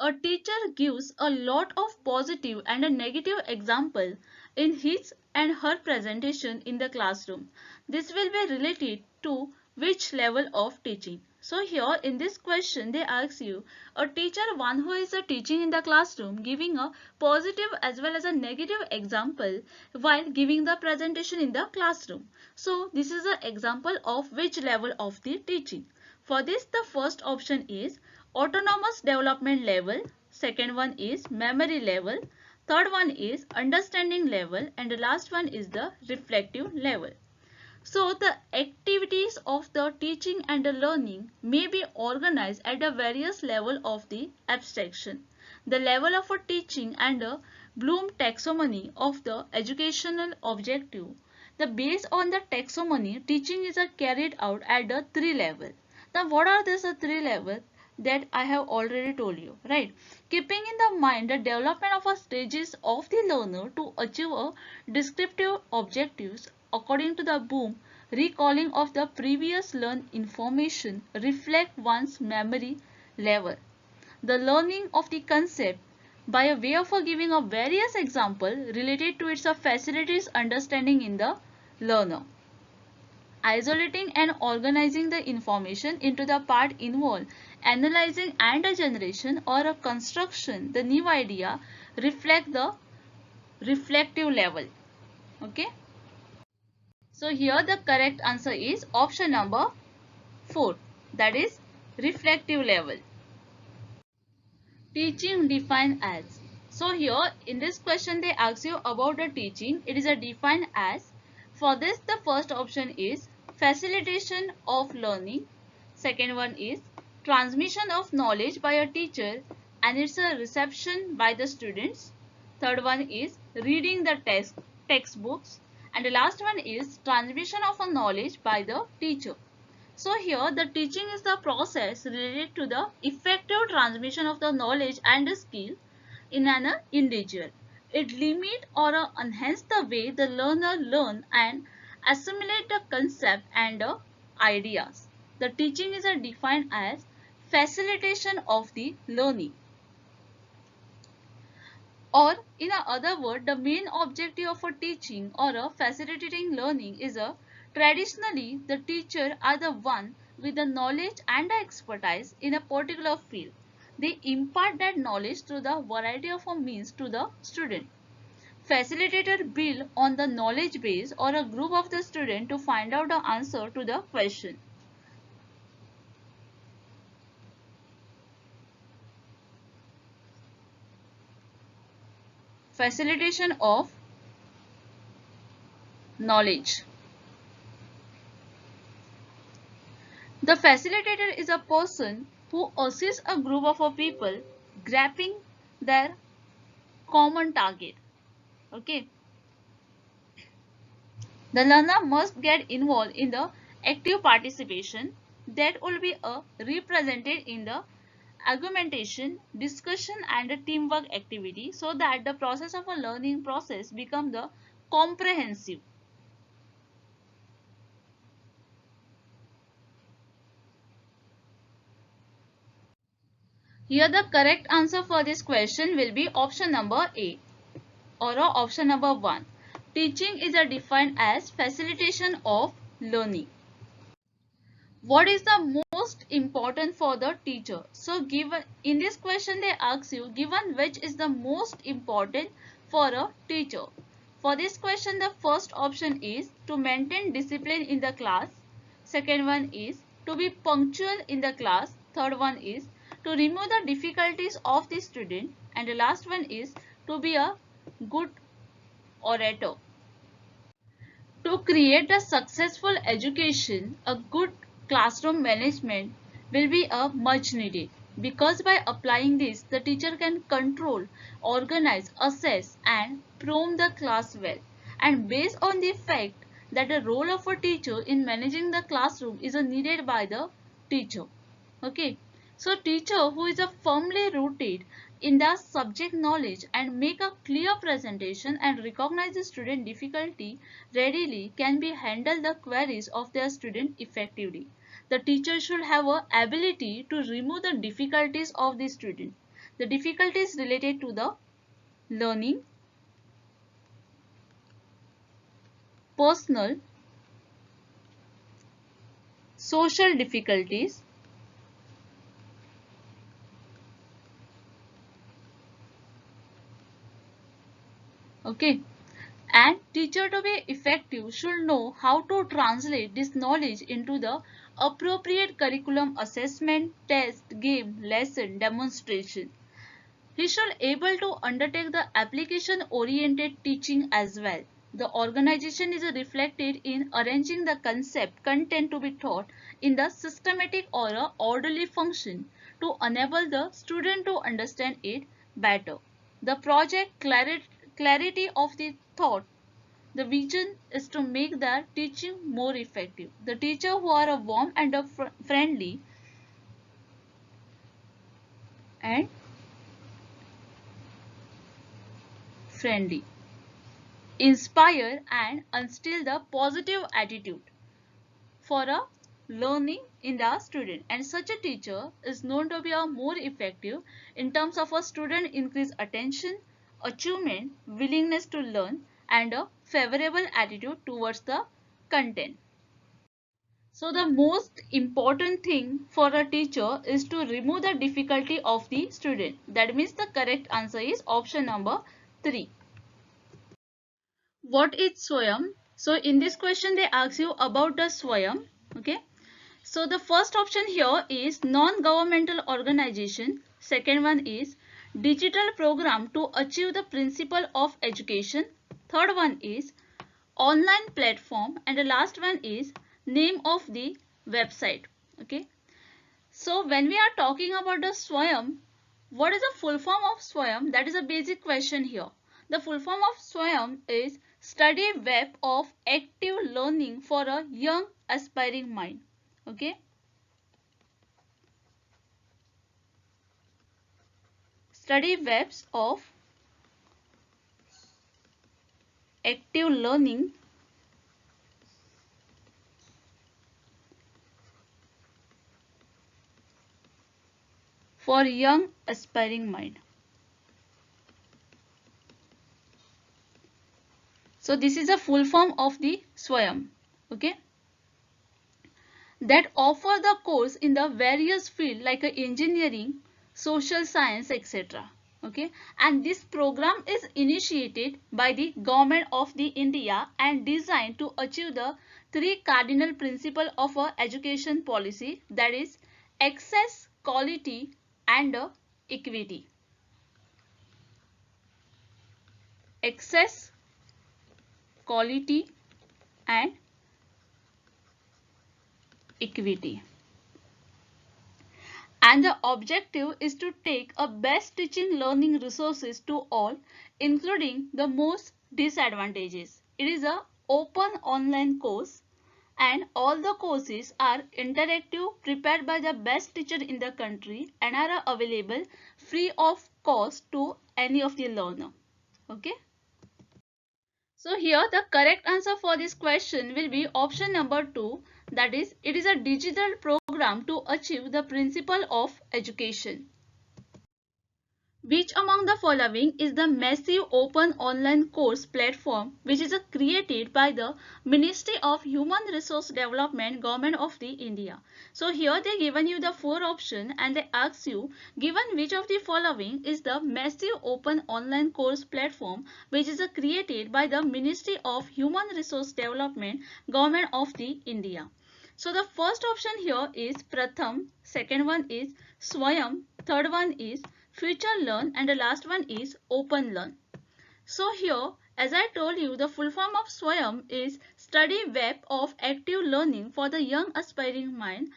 A teacher gives a lot of positive and a negative example in his and her presentation in the classroom. This will be related to which level of teaching. So here in this question they ask you a teacher, one who is teaching in the classroom, giving a positive as well as a negative example while giving the presentation in the classroom. So this is an example of which level of the teaching. For this the first option is autonomous development level, second one is memory level, third one is understanding level, and the last one is the reflective level. So the activities of the teaching and the learning may be organized at the various level of the abstraction. The level of a teaching and the Bloom taxonomy of the educational objective. The based on the taxonomy, teaching is carried out at the three levels. Now what are these three levels that I have already told you, right? Keeping in the mind the development of a stages of the learner to achieve a descriptive objectives according to the Bloom, recalling of the previous learned information reflect one's memory level. The learning of the concept by a way of giving a various example related to its facilities understanding in the learner. Isolating and organizing the information into the part involved, analyzing and a generation or a construction, the new idea reflect the reflective level. Okay. So here the correct answer is option number 4, that is reflective level. Teaching defined as. So here in this question they ask you about the teaching. It is a defined as. For this the first option is facilitation of learning. Second one is transmission of knowledge by a teacher and its a reception by the students. Third one is reading the textbooks. And the last one is transmission of a knowledge by the teacher. So here the teaching is the process related to the effective transmission of the knowledge and the skill in an individual. It limit or enhance the way the learner learn and assimilate the concept and ideas. The teaching is defined as facilitation of the learning. Or in other words, the main objective of a teaching or a facilitating learning is traditionally the teacher are the one with the knowledge and the expertise in a particular field. They impart that knowledge through the variety of means to the student. Facilitator build on the knowledge base or a group of the student to find out the answer to the question. Facilitation of knowledge. The facilitator is a person who assists a group of people grasping their common target. Okay. The learner must get involved in the active participation that will be represented in the argumentation, discussion and a teamwork activity so that the process of a learning process becomes the comprehensive. Here the correct answer for this question will be option number A or option number 1. Teaching is defined as facilitation of learning. What is the most important for the teacher? So given in this question they ask you given which is the most important for a teacher. For this question the first option is to maintain discipline in the class. Second one is to be punctual in the class. Third one is to remove the difficulties of the student. And the last one is to be a good orator. To create a successful education, a good classroom management will be a much needed because by applying this, the teacher can control, organize, assess and prompt the class well. And based on the fact that the role of a teacher in managing the classroom is needed by the teacher. Okay. So teacher who is firmly rooted in the subject knowledge and make a clear presentation and recognize the student difficulty readily can be handle the queries of their student effectively. The teacher should have a ability to remove the difficulties of the student. The difficulties related to the learning, personal, social difficulties, okay, and teacher to be effective should know how to translate this knowledge into the appropriate curriculum assessment, test, game, lesson, demonstration. He should able to undertake the application oriented teaching as well. The organization is reflected in arranging the concept content to be taught in the systematic or a orderly function to enable the student to understand it better. The project clarity of the thought, the vision is to make the teaching more effective. The teacher who are a warm and a friendly and friendly, inspire and instill the positive attitude for a learning in the student, and such a teacher is known to be a more effective in terms of a student increase attention, achievement, willingness to learn and a favorable attitude towards the content. So the most important thing for a teacher is to remove the difficulty of the student. That means the correct answer is option number 3. What is Soyam? So in this question they ask you about the Soyam. Okay. So the first option here is non-governmental organization. Second one is digital program to achieve the principle of education. Third one is online platform, and the last one is name of the website. Okay. So when we are talking about the Swayam, what is the full form of Swayam? That is a basic question here. The full form of Swayam is study web of active learning for a young aspiring mind. Okay. Study webs of active learning for young aspiring mind. So this is a full form of the Swayam. Okay. That offer the course in the various fields like engineering, social science, etc. Okay, and this program is initiated by the government of the India and designed to achieve the three cardinal principles of a education policy, that is access, quality and equity. Access, quality and equity. And the objective is to take a best teaching learning resources to all, including the most disadvantages. It is a open online course and all the courses are interactive, prepared by the best teacher in the country and are available free of cost to any of the learner. Okay. So here the correct answer for this question will be option number 2, that is it is a digital program to achieve the principle of education. Which among the following is the massive open online course platform which is created by the Ministry of Human Resource Development, Government of the India? So here they given you the 4 options and they ask you, given which of the following is the massive open online course platform which is created by the Ministry of Human Resource Development, Government of the India? So the first option here is Pratham, second one is Swayam, third one is Future Learn and the last one is Open Learn. So here as I told you, the full form of Swayam is Study Web of Active Learning for the Young Aspiring Mind,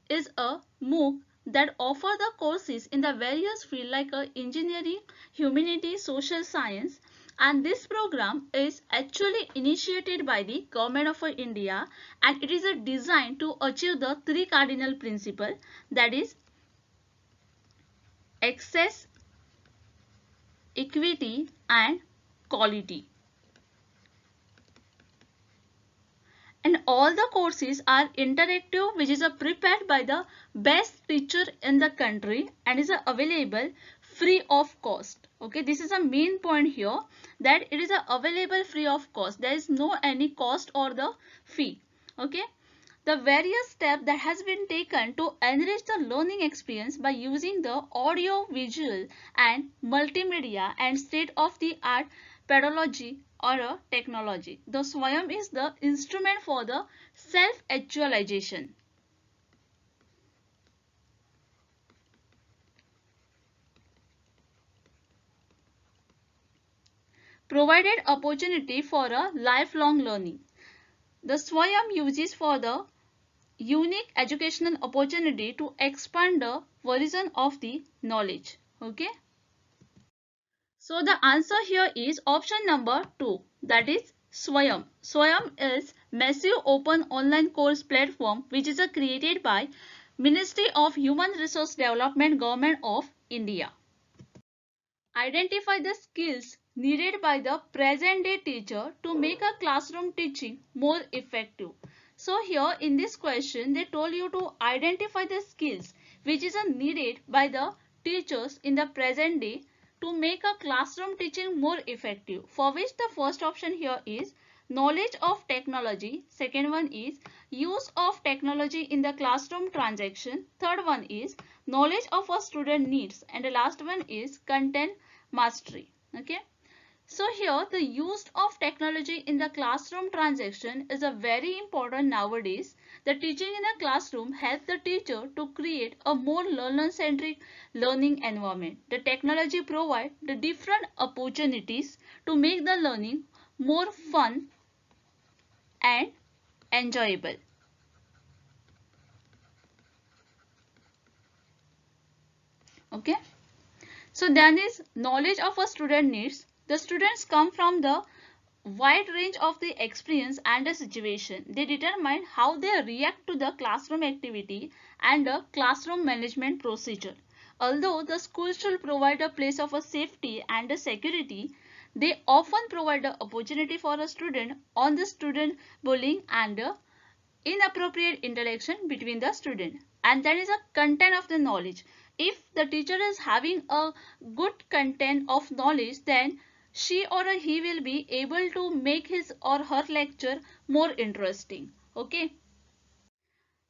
is a MOOC that offer the courses in the various fields like engineering, humanities, social science, and this program is actually initiated by the Government of India and it is designed to achieve the 3 cardinal principles, that is access, equity and quality. And all the courses are interactive, which is prepared by the best teacher in the country and is available free of cost. Okay, this is a main point here, that it is available free of cost. There is no any cost or the fee. Okay, the various steps that has been taken to enrich the learning experience by using the audio, visual and multimedia and state-of-the-art pedagogy or a technology. The Soyam is the instrument for the self-actualization. Provided opportunity for a lifelong learning. The Soyam uses for the unique educational opportunity to expand the horizon of the knowledge. Okay. So the answer here is option number 2, that is Soyam. Soyam is massive open online course platform which is created by Ministry of Human Resource Development, Government of India. Identify the skills needed by the present day teacher to make a classroom teaching more effective. So here in this question they told you to identify the skills which is needed by the teachers in the present day to make a classroom teaching more effective, for which the first option here is knowledge of technology, second one is use of technology in the classroom transaction, third one is knowledge of a student needs, and the last one is content mastery. Okay, so here the use of technology in the classroom transaction is a very important nowadays. The teaching in a classroom helps the teacher to create a more learner-centric learning environment. The technology provides the different opportunities to make the learning more fun and enjoyable. Okay. So then is knowledge of a student needs. The students come from the wide range of the experience and the situation. They determine how they react to the classroom activity and the classroom management procedure. Although the school should provide a place of a safety and a security, they often provide the opportunity for a student on the student bullying and inappropriate interaction between the student. And that is a content of the knowledge. If the teacher is having a good content of knowledge, then she or he will be able to make his or her lecture more interesting. Okay.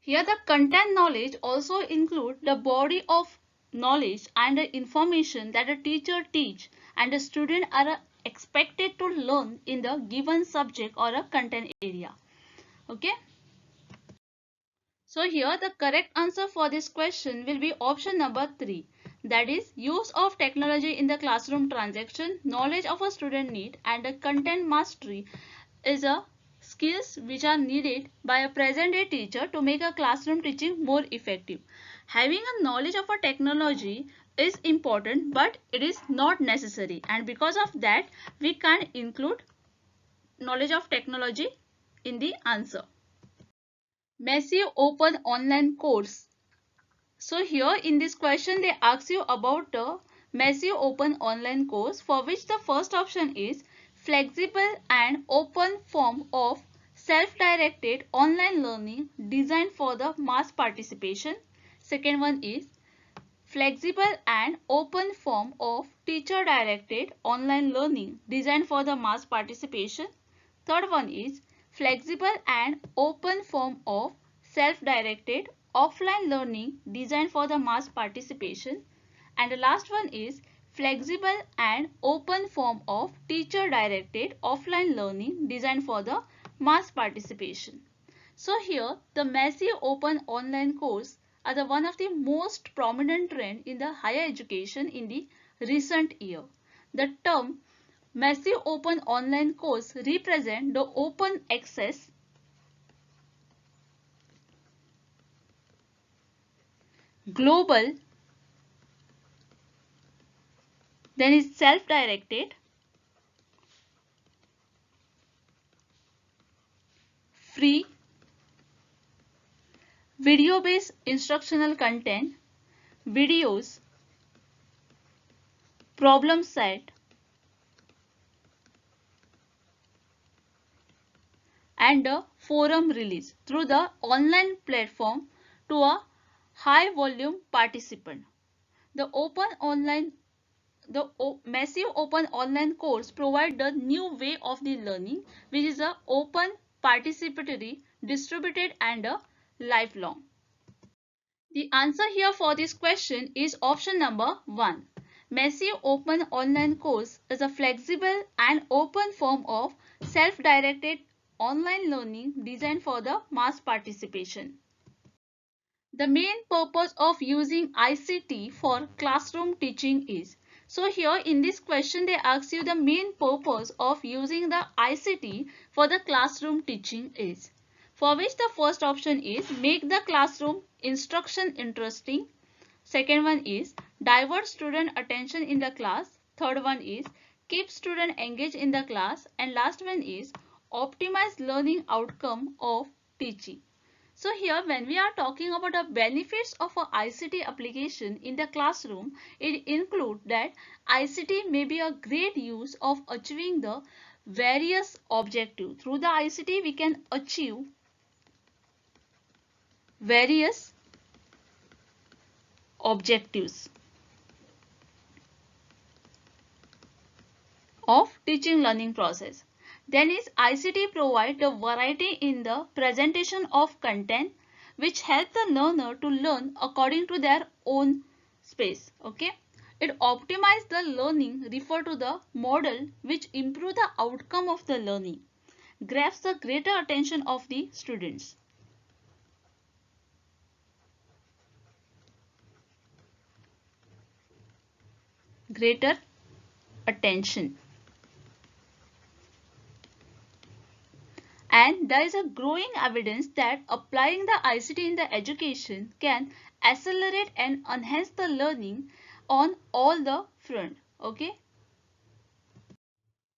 Here the content knowledge also include the body of knowledge and the information that a teacher teach and the student are expected to learn in the given subject or a content area. Okay. So here the correct answer for this question will be option number 3. That is use of technology in the classroom transaction, knowledge of a student need and a content mastery is a skills which are needed by a present day teacher to make a classroom teaching more effective. Having a knowledge of a technology is important, but it is not necessary, and because of that we can't include knowledge of technology in the answer. Massive open online course. So here in this question they ask you about the massive open online course, for which the first option is flexible and open form of self-directed online learning designed for the mass participation. Second one is flexible and open form of teacher-directed online learning designed for the mass participation. Third one is flexible and open form of self-directed offline learning designed for the mass participation. And the last one is flexible and open form of teacher-directed offline learning designed for the mass participation. So here the massive open online course are the one of the most prominent trend in the higher education in the recent year. The term massive open online course represent the open access, global, then is self-directed, free, video-based instructional content, videos, problem set, and a forum release through the online platform to a high volume participant. The massive open online course provide the new way of the learning, which is a open, participatory, distributed and a lifelong. The answer here for this question is option number 1. Massive open online course is a flexible and open form of self-directed online learning designed for the mass participation. The main purpose of using ICT for classroom teaching is. So here in this question they ask you the main purpose of using the ICT for the classroom teaching is. For which the first option is make the classroom instruction interesting. Second one is divert student attention in the class. Third one is keep student engaged in the class. And last one is optimize learning outcome of teaching. So here when we are talking about the benefits of a ICT application in the classroom, it includes that ICT may be a great use of achieving the various objectives. Through the ICT we can achieve various objectives of teaching learning process. Then is ICT provide the variety in the presentation of content which help the learner to learn according to their own space. Okay. It optimize the learning refer to the model which improve the outcome of the learning, grabs the greater attention of the students. Greater attention. And there is a growing evidence that applying the ICT in the education can accelerate and enhance the learning on all the front. Okay.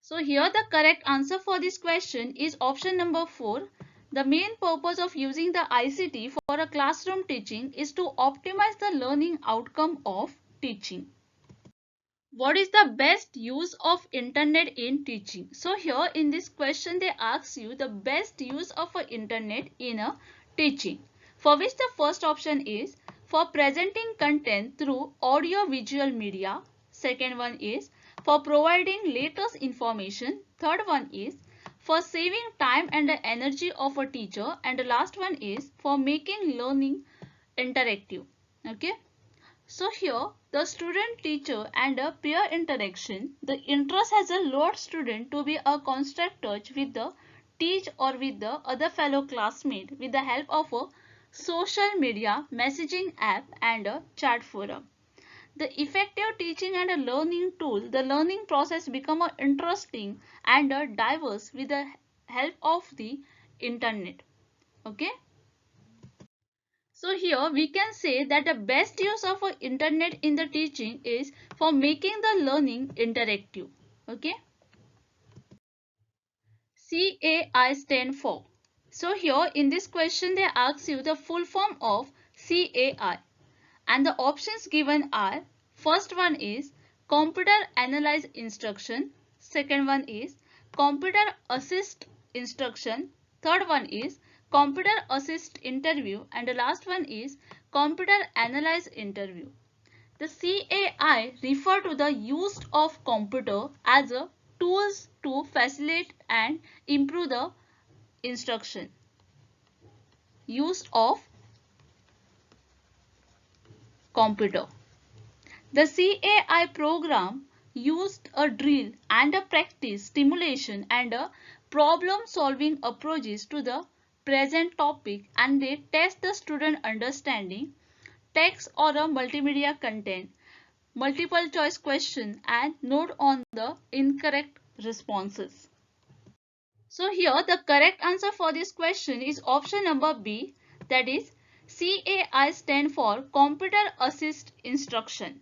So here the correct answer for this question is option number 4. The main purpose of using the ICT for a classroom teaching is to optimize the learning outcome of teaching. What is the best use of internet in teaching? So here in this question they ask you the best use of internet in a teaching. For which the first option is for presenting content through audio visual media. Second one is for providing latest information. Third one is for saving time and the energy of a teacher. And the last one is for making learning interactive. Okay. So here the student teacher and a peer interaction, the interest has allowed student to be a constant touch with the teach or with the other fellow classmate with the help of a social media messaging app and a chat forum. The effective teaching and a learning tool, the learning process become a interesting and a diverse with the help of the internet. Okay. So here we can say that the best use of internet in the teaching is for making the learning interactive. Okay. CAI stand for. So here in this question they ask you the full form of CAI and the options given are first one is computer analyze instruction, second one is computer assist instruction, third one is computer assist interview and the last one is computer analyze interview. The CAI refer to the use of computer as a tools to facilitate and improve the instruction. Use of computer. The CAI program used a drill and a practice stimulation and a problem solving approaches to the present topic and they test the student understanding, text or a multimedia content, multiple choice question and note on the incorrect responses. So here the correct answer for this question is option number B, that is CAI stand for Computer Assist Instruction.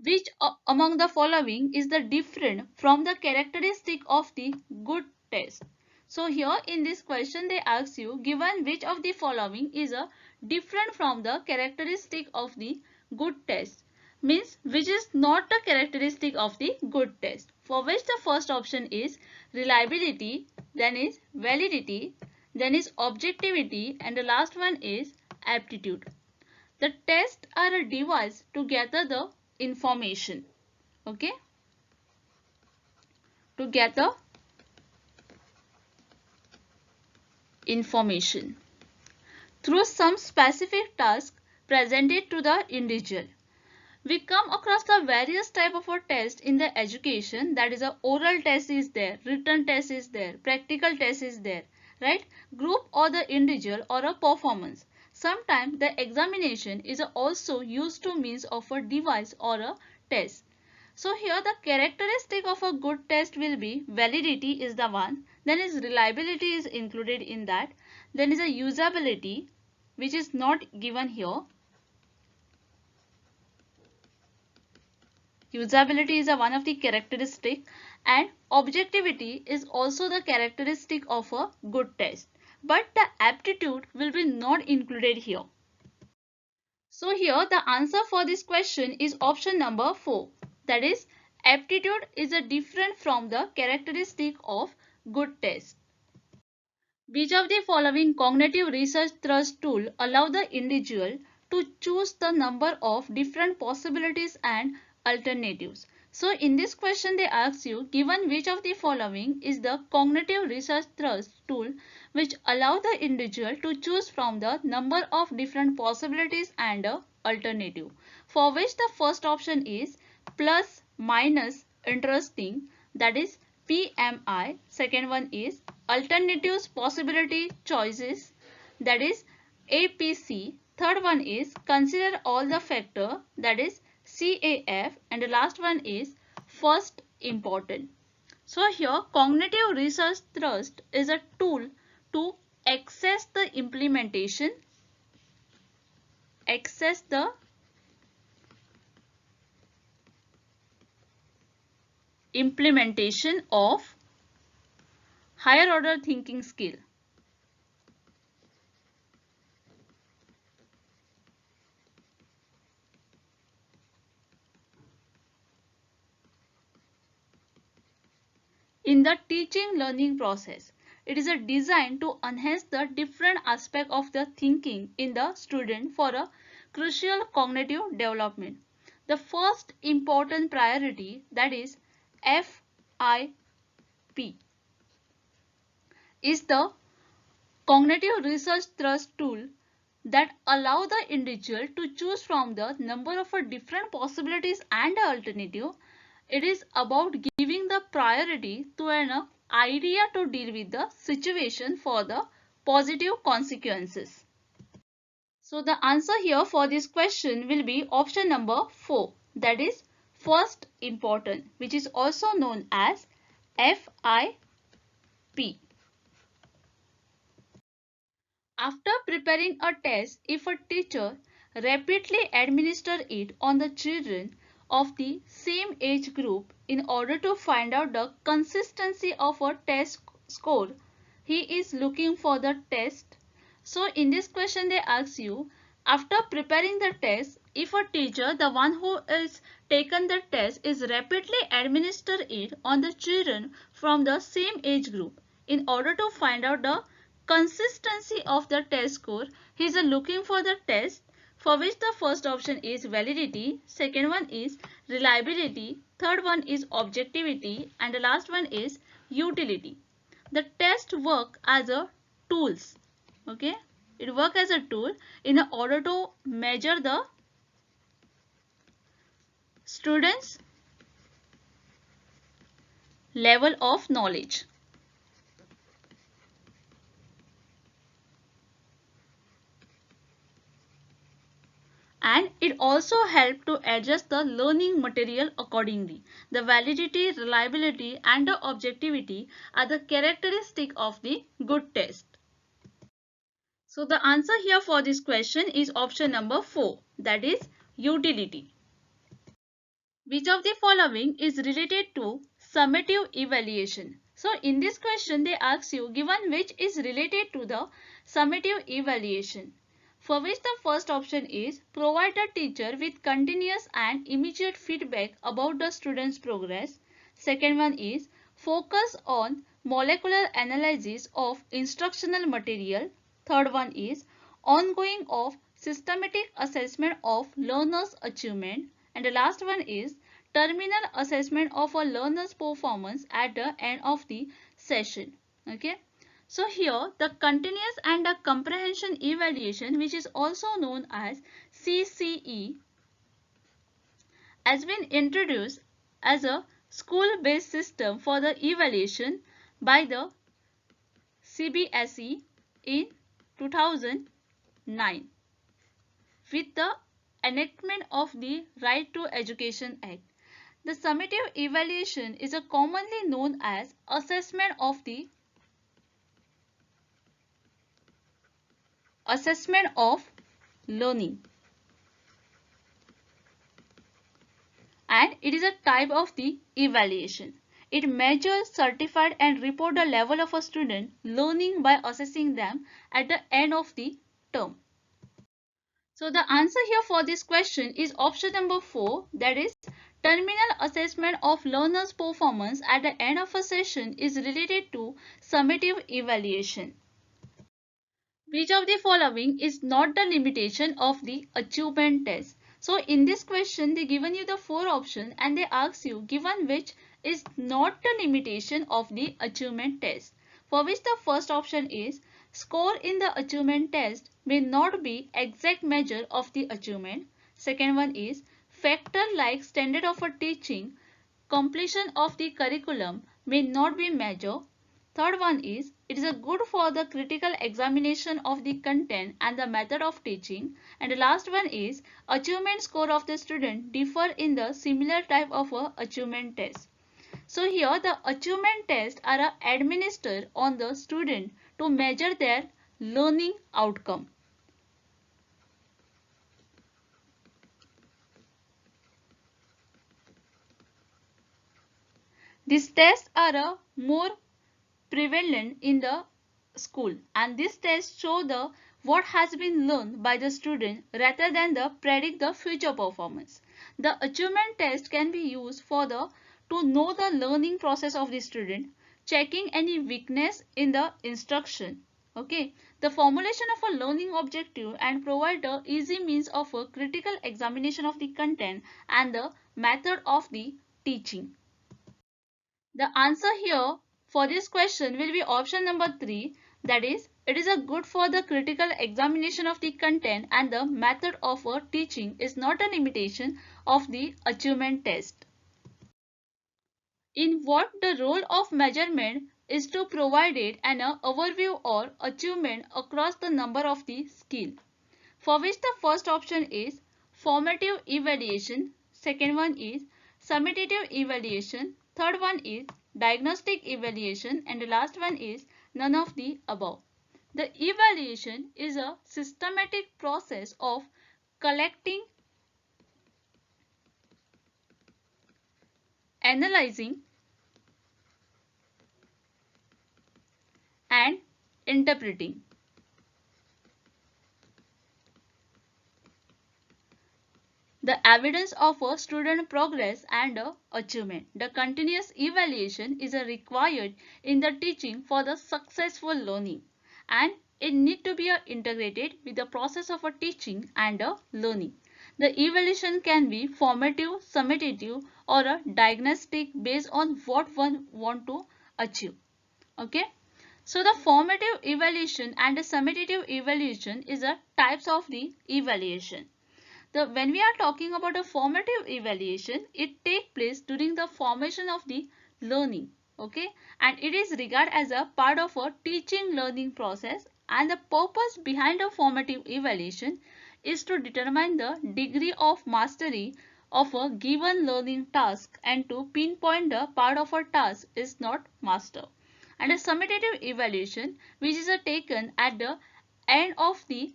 Which among the following is the different from the characteristic of the good test? So here in this question they ask you given which of the following is a different from the characteristic of the good test, means which is not the characteristic of the good test. For which the first option is reliability, then is validity, then is objectivity, and the last one is aptitude. The tests are a device to gather the information. Okay? To gather information through some specific task presented to the individual. We come across the various type of a test in the education, that is a oral test is there, written test is there, practical test is there, right? Group or the individual or a performance. Sometimes the examination is also used to means of a device or a test. So here the characteristic of a good test will be validity is the one, then is reliability is included in that, then is a usability which is not given here. Usability is one of the characteristic, and objectivity is also the characteristic of a good test. But the aptitude will be not included here. So here the answer for this question is option number 4. That is, aptitude is a different from the characteristic of good test. Which of the following cognitive research thrust tool allow the individual to choose the number of different possibilities and alternatives? So in this question they ask you, given which of the following is the cognitive research thrust tool which allow the individual to choose from the number of different possibilities and alternative, for which the first option is plus minus interesting, that is PMI. Second one is alternatives possibility choices, that is APC. Third one is consider all the factor, that is CAF, and the last one is first important. So here cognitive research thrust is a tool to access the implementation of higher order thinking skill. In the teaching learning process, it is a design to enhance the different aspect of the thinking in the student for a crucial cognitive development. The first important priority, that is FIP, is the cognitive research thrust tool that allow the individual to choose from the number of different possibilities and alternative. It is about giving the priority to an idea to deal with the situation for the positive consequences. So the answer here for this question will be option number 4, that is first important, which is also known as FIP. After preparing a test, if a teacher repeatedly administers it on the children of the same age group in order to find out the consistency of a test score, he is looking for the test. So in this question they ask you, after preparing the test, if a teacher, the one who is taken the test, is repeatedly administer it on the children from the same age group in order to find out the consistency of the test score, he is looking for the test, for which the first option is validity, second one is reliability, third one is objectivity, and the last one is utility. The test work as a tools. Okay, it work as a tool in order to measure the students' level of knowledge. And it also helps to adjust the learning material accordingly. The validity, reliability, and the objectivity are the characteristic of the good test. So the answer here for this question is option number 4, that is utility. Which of the following is related to summative evaluation? So in this question they ask you, given which is related to the summative evaluation, for which the first option is provide the teacher with continuous and immediate feedback about the student's progress. Second one is focus on molecular analysis of instructional material. Third one is ongoing of systematic assessment of learners' achievement. And the last one is terminal assessment of a learner's performance at the end of the session. Okay. So here the continuous and the comprehension evaluation, which is also known as CCE, has been introduced as a school-based system for the evaluation by the CBSE in 2009 with the enactment of the Right to Education Act. The summative evaluation is a commonly known as assessment of learning, and it is a type of the evaluation. It measures, certified and report the level of a student learning by assessing them at the end of the term. So the answer here for this question is option number 4, that is terminal assessment of learners' performance at the end of a session is related to summative evaluation. Which of the following is not the limitation of the achievement test? So in this question they given you the 4 options and they ask you given which is not the limitation of the achievement test, for which the first option is score in the achievement test may not be exact measure of the achievement. Second one is factor like standard of a teaching, completion of the curriculum may not be measured. Third one is it is a good for the critical examination of the content and the method of teaching. And the last one is achievement score of the student differ in the similar type of a achievement test. So here the achievement tests are administered on the student to measure their learning outcome. These tests are more prevalent in the school, and these tests show the what has been learned by the student rather than the predict the future performance. The achievement test can be used for the to know the learning process of the student, checking any weakness in the instruction. Okay, the formulation of a learning objective and provide the easy means of a critical examination of the content and the method of the teaching. The answer here for this question will be option number 3, that is it is a good for the critical examination of the content and the method of teaching is not a limitation of the achievement test. In what the role of measurement is to provide it an overview or achievement across the number of the skill, for which the first option is formative evaluation, second one is summative evaluation, third one is diagnostic evaluation, and the last one is none of the above. The evaluation is a systematic process of collecting, analyzing and interpreting the evidence of a student progress and achievement. The continuous evaluation is required in the teaching for the successful learning, and it need to be integrated with the process of a teaching and learning. The evaluation can be formative, summative or a diagnostic based on what one want to achieve. Okay. So the formative evaluation and the summative evaluation is a types of the evaluation. When we are talking about a formative evaluation, it takes place during the formation of the learning, okay, and it is regarded as a part of a teaching learning process, and the purpose behind a formative evaluation is to determine the degree of mastery of a given learning task and to pinpoint the part of a task is not mastered. And a summative evaluation, which is taken at the end of the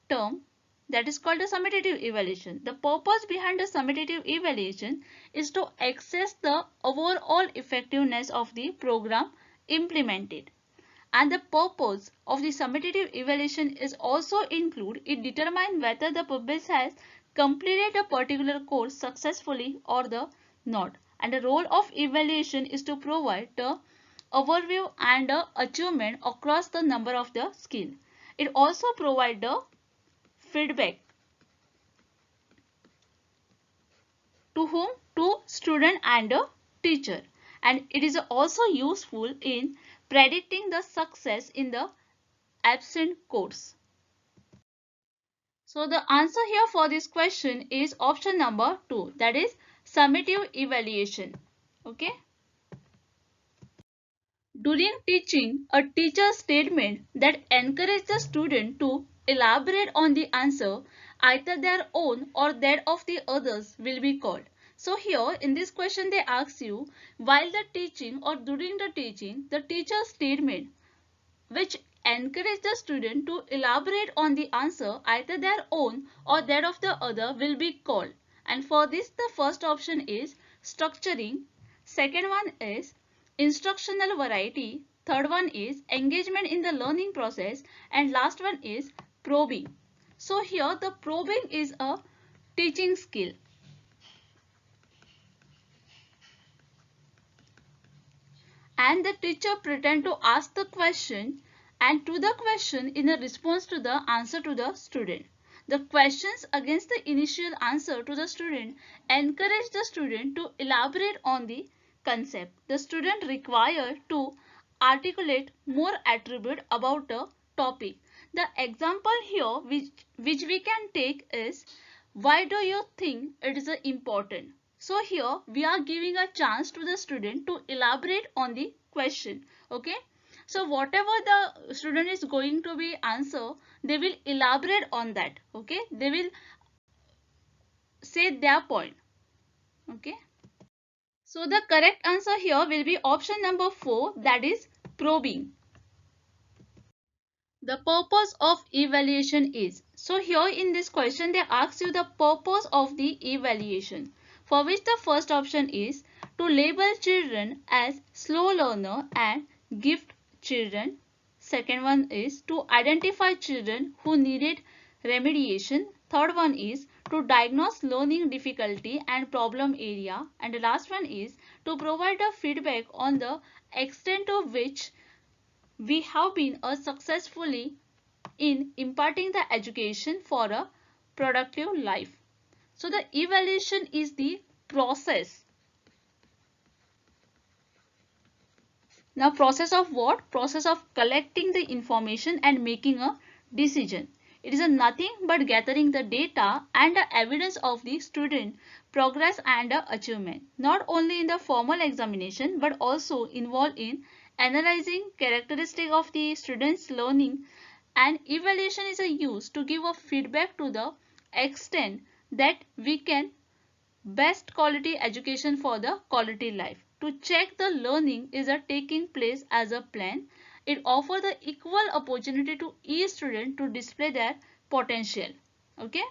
term, that is called a summative evaluation. The purpose behind the summative evaluation is to assess the overall effectiveness of the program implemented. And the purpose of the summative evaluation is also include it determine whether the pupil has completed a particular course successfully or the not. And the role of evaluation is to provide the overview and achievement across the number of the skill. It also provides the feedback to whom? To student and teacher. And it is also useful in predicting the success in the absent course. So the answer here for this question is option number 2, that is summative evaluation. Okay. During teaching, a teacher's statement that encourages the student to elaborate on the answer, either their own or that of the others, will be called. So here in this question they ask you, while the teaching or during the teaching, the teacher's statement which encourage the student to elaborate on the answer, either their own or that of the other, will be called. And for this the first option is structuring, second one is instructional variety, third one is engagement in the learning process, and last one is probing. So here the probing is a teaching skill. And the teacher pretend to ask the question and to the question in a response to the answer to the student. The questions against the initial answer to the student encourage the student to elaborate on the concept. The student required to articulate more attribute about a topic. The example here which we can take is, why do you think it is important? So here we are giving a chance to the student to elaborate on the question. Okay. So whatever the student is going to be answer, they will elaborate on that. Okay. They will say their point. Okay. So the correct answer here will be option number 4, that is probing. The purpose of evaluation is. So here in this question they ask you the purpose of the evaluation, for which the first option is to label children as slow learner and gift children. Second one is to identify children who needed remediation. Third one is to diagnose learning difficulty and problem area. And the last one is to provide a feedback on the extent to which we have been successfully in imparting the education for a productive life. So the evaluation is the process. Now process of what? Process of collecting the information and making a decision. It is a nothing but gathering the data and the evidence of the student progress and achievement, not only in the formal examination but also involved in analyzing characteristic of the student's learning. And evaluation is a use to give a feedback to the extent that we can best quality education for the quality life. To check the learning is taking place as a plan. It offers the equal opportunity to each student to display their potential. Okay.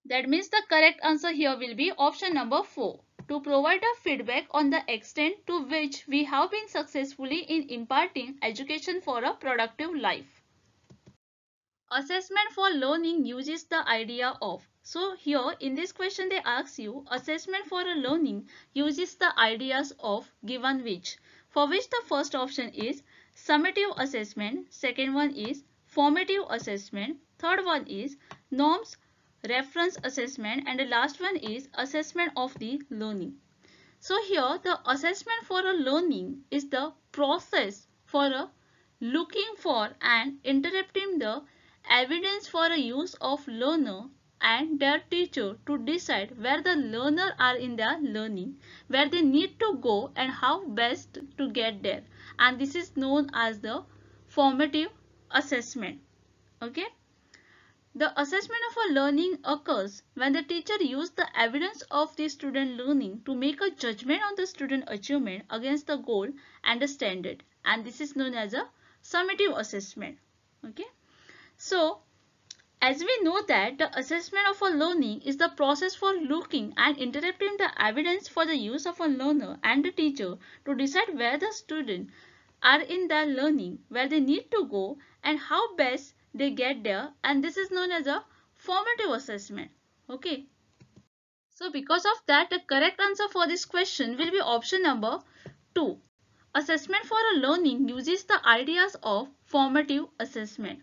That means the correct answer here will be option number 4. To provide a feedback on the extent to which we have been successfully in imparting education for a productive life. Assessment for learning uses the idea of. So here in this question they ask you, assessment for a learning uses the ideas of given which, for which the first option is summative assessment, second one is formative assessment, third one is norms reference assessment, and the last one is assessment of the learning. So here the assessment for a learning is the process for a looking for and interpreting the evidence for a use of learner and their teacher to decide where the learner are in their learning, where they need to go and how best to get there. And this is known as the formative assessment. Okay. The assessment of a learning occurs when the teacher uses the evidence of the student learning to make a judgment on the student achievement against the goal and the standard, and this is known as a summative assessment. Okay. So as we know that the assessment of a learning is the process for looking and interpreting the evidence for the use of a learner and the teacher to decide where the student are in their learning, where they need to go and how best they get there, and this is known as a formative assessment. Okay. So because of that the correct answer for this question will be option number 2. Assessment for a learning uses the ideas of formative assessment.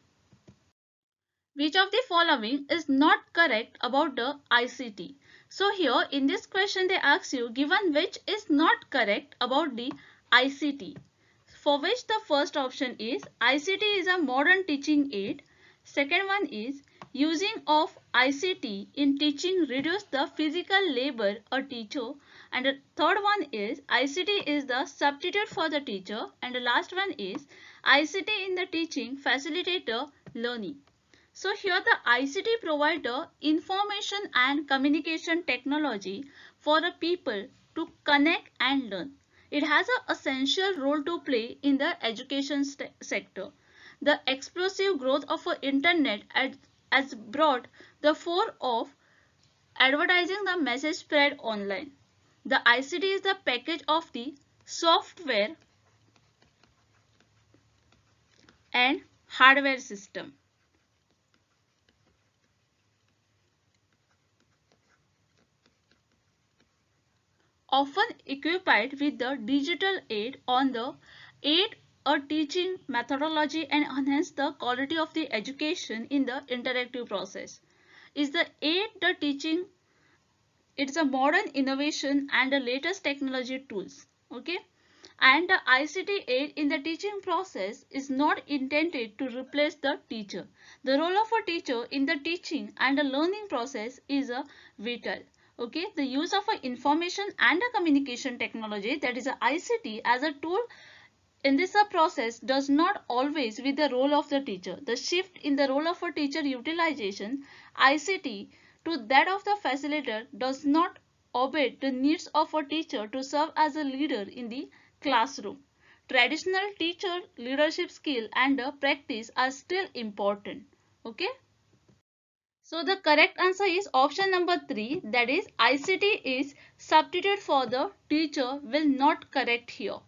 Which of the following is not correct about the ICT? So here in this question they ask you given which is not correct about the ICT. For which the first option is ICT is a modern teaching aid. Second one is using of ICT in teaching reduce the physical labor a teacher. And the third one is ICT is the substitute for the teacher. And the last one is ICT in the teaching facilitate the learning. So here the ICT provide the information and communication technology for the people to connect and learn. It has an essential role to play in the education sector. The explosive growth of the internet has brought the force of advertising the message spread online. The ICT is the package of the software and hardware system. Often equipped with the digital aid on the aid a teaching methodology and enhance the quality of the education in the interactive process. Is the aid the teaching? It's a modern innovation and the latest technology tools. Okay. And the ICT aid in the teaching process is not intended to replace the teacher. The role of a teacher in the teaching and the learning process is a vital. Okay, the use of a information and a communication technology, that is a ICT, as a tool in this process does not always with the role of the teacher. The shift in the role of a teacher utilization ICT to that of the facilitator does not obey the needs of a teacher to serve as a leader in the classroom. Traditional teacher leadership skill and practice are still important. Okay. So the correct answer is option number 3, that is ICT is substitute for the teacher will not correct here.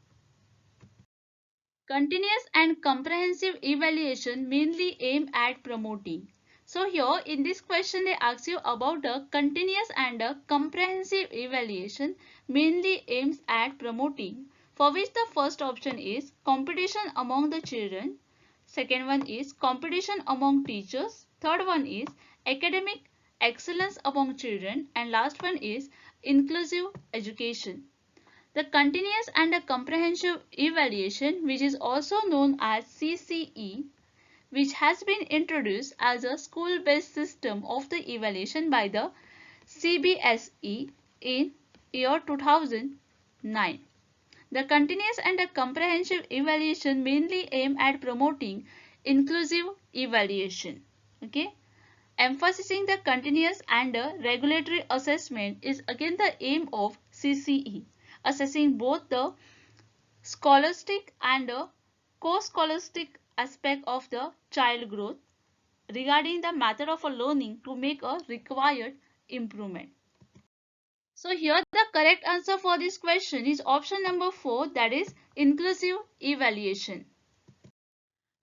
Continuous and comprehensive evaluation mainly aim at promoting. So here in this question they ask you about the continuous and comprehensive evaluation mainly aims at promoting, for which the first option is competition among the children, second one is competition among teachers, third one is academic excellence among children, and last one is inclusive education. The continuous and a comprehensive evaluation, which is also known as CCE, which has been introduced as a school-based system of the evaluation by the CBSE in year 2009. The continuous and a comprehensive evaluation mainly aim at promoting inclusive evaluation. Okay. Emphasizing the continuous and regulatory assessment is again the aim of CCE, assessing both the scholastic and co-scholastic aspect of the child growth regarding the method of learning to make a required improvement. So here the correct answer for this question is option number 4, that is inclusive evaluation.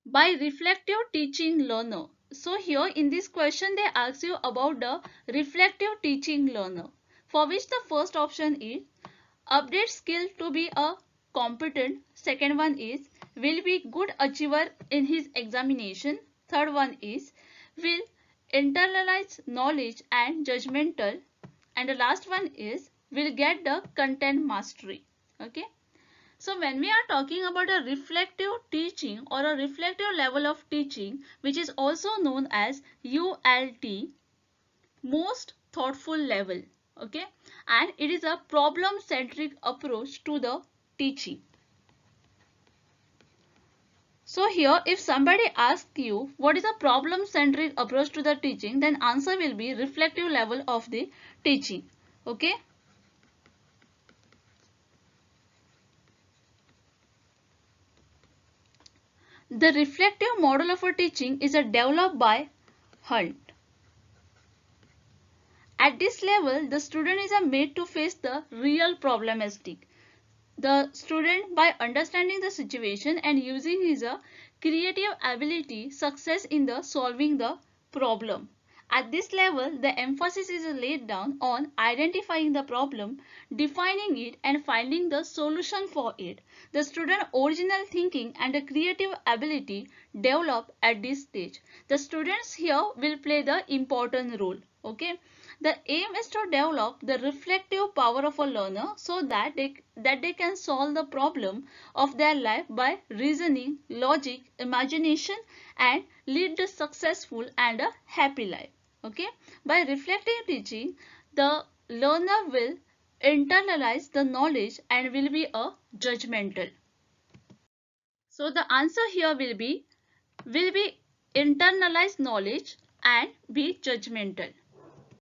By reflective teaching learner. So here in this question they ask you about the reflective teaching learner, for which the first option is update skill to be a competent, second one is will be good achiever in his examination, third one is will internalize knowledge and judgmental, and the last one is will get the content mastery. Okay. So when we are talking about a reflective teaching or a reflective level of teaching, which is also known as ULT, most thoughtful level, okay, and it is a problem centric approach to the teaching. So here if somebody asks you what is a problem centric approach to the teaching, then answer will be reflective level of the teaching. Okay. The reflective model of a teaching is developed by Hunt. At this level, the student is made to face the real problematic. The student, by understanding the situation and using his creative ability, success in the solving the problem. At this level, the emphasis is laid down on identifying the problem, defining it, and finding the solution for it. The student's original thinking and the creative ability develop at this stage. The students here will play the important role. Okay. The aim is to develop the reflective power of a learner so that they can solve the problem of their life by reasoning, logic, imagination, and lead a successful and a happy life. Okay. By reflective teaching, the learner will internalize the knowledge and will be a judgmental. So the answer here will be internalize knowledge and be judgmental.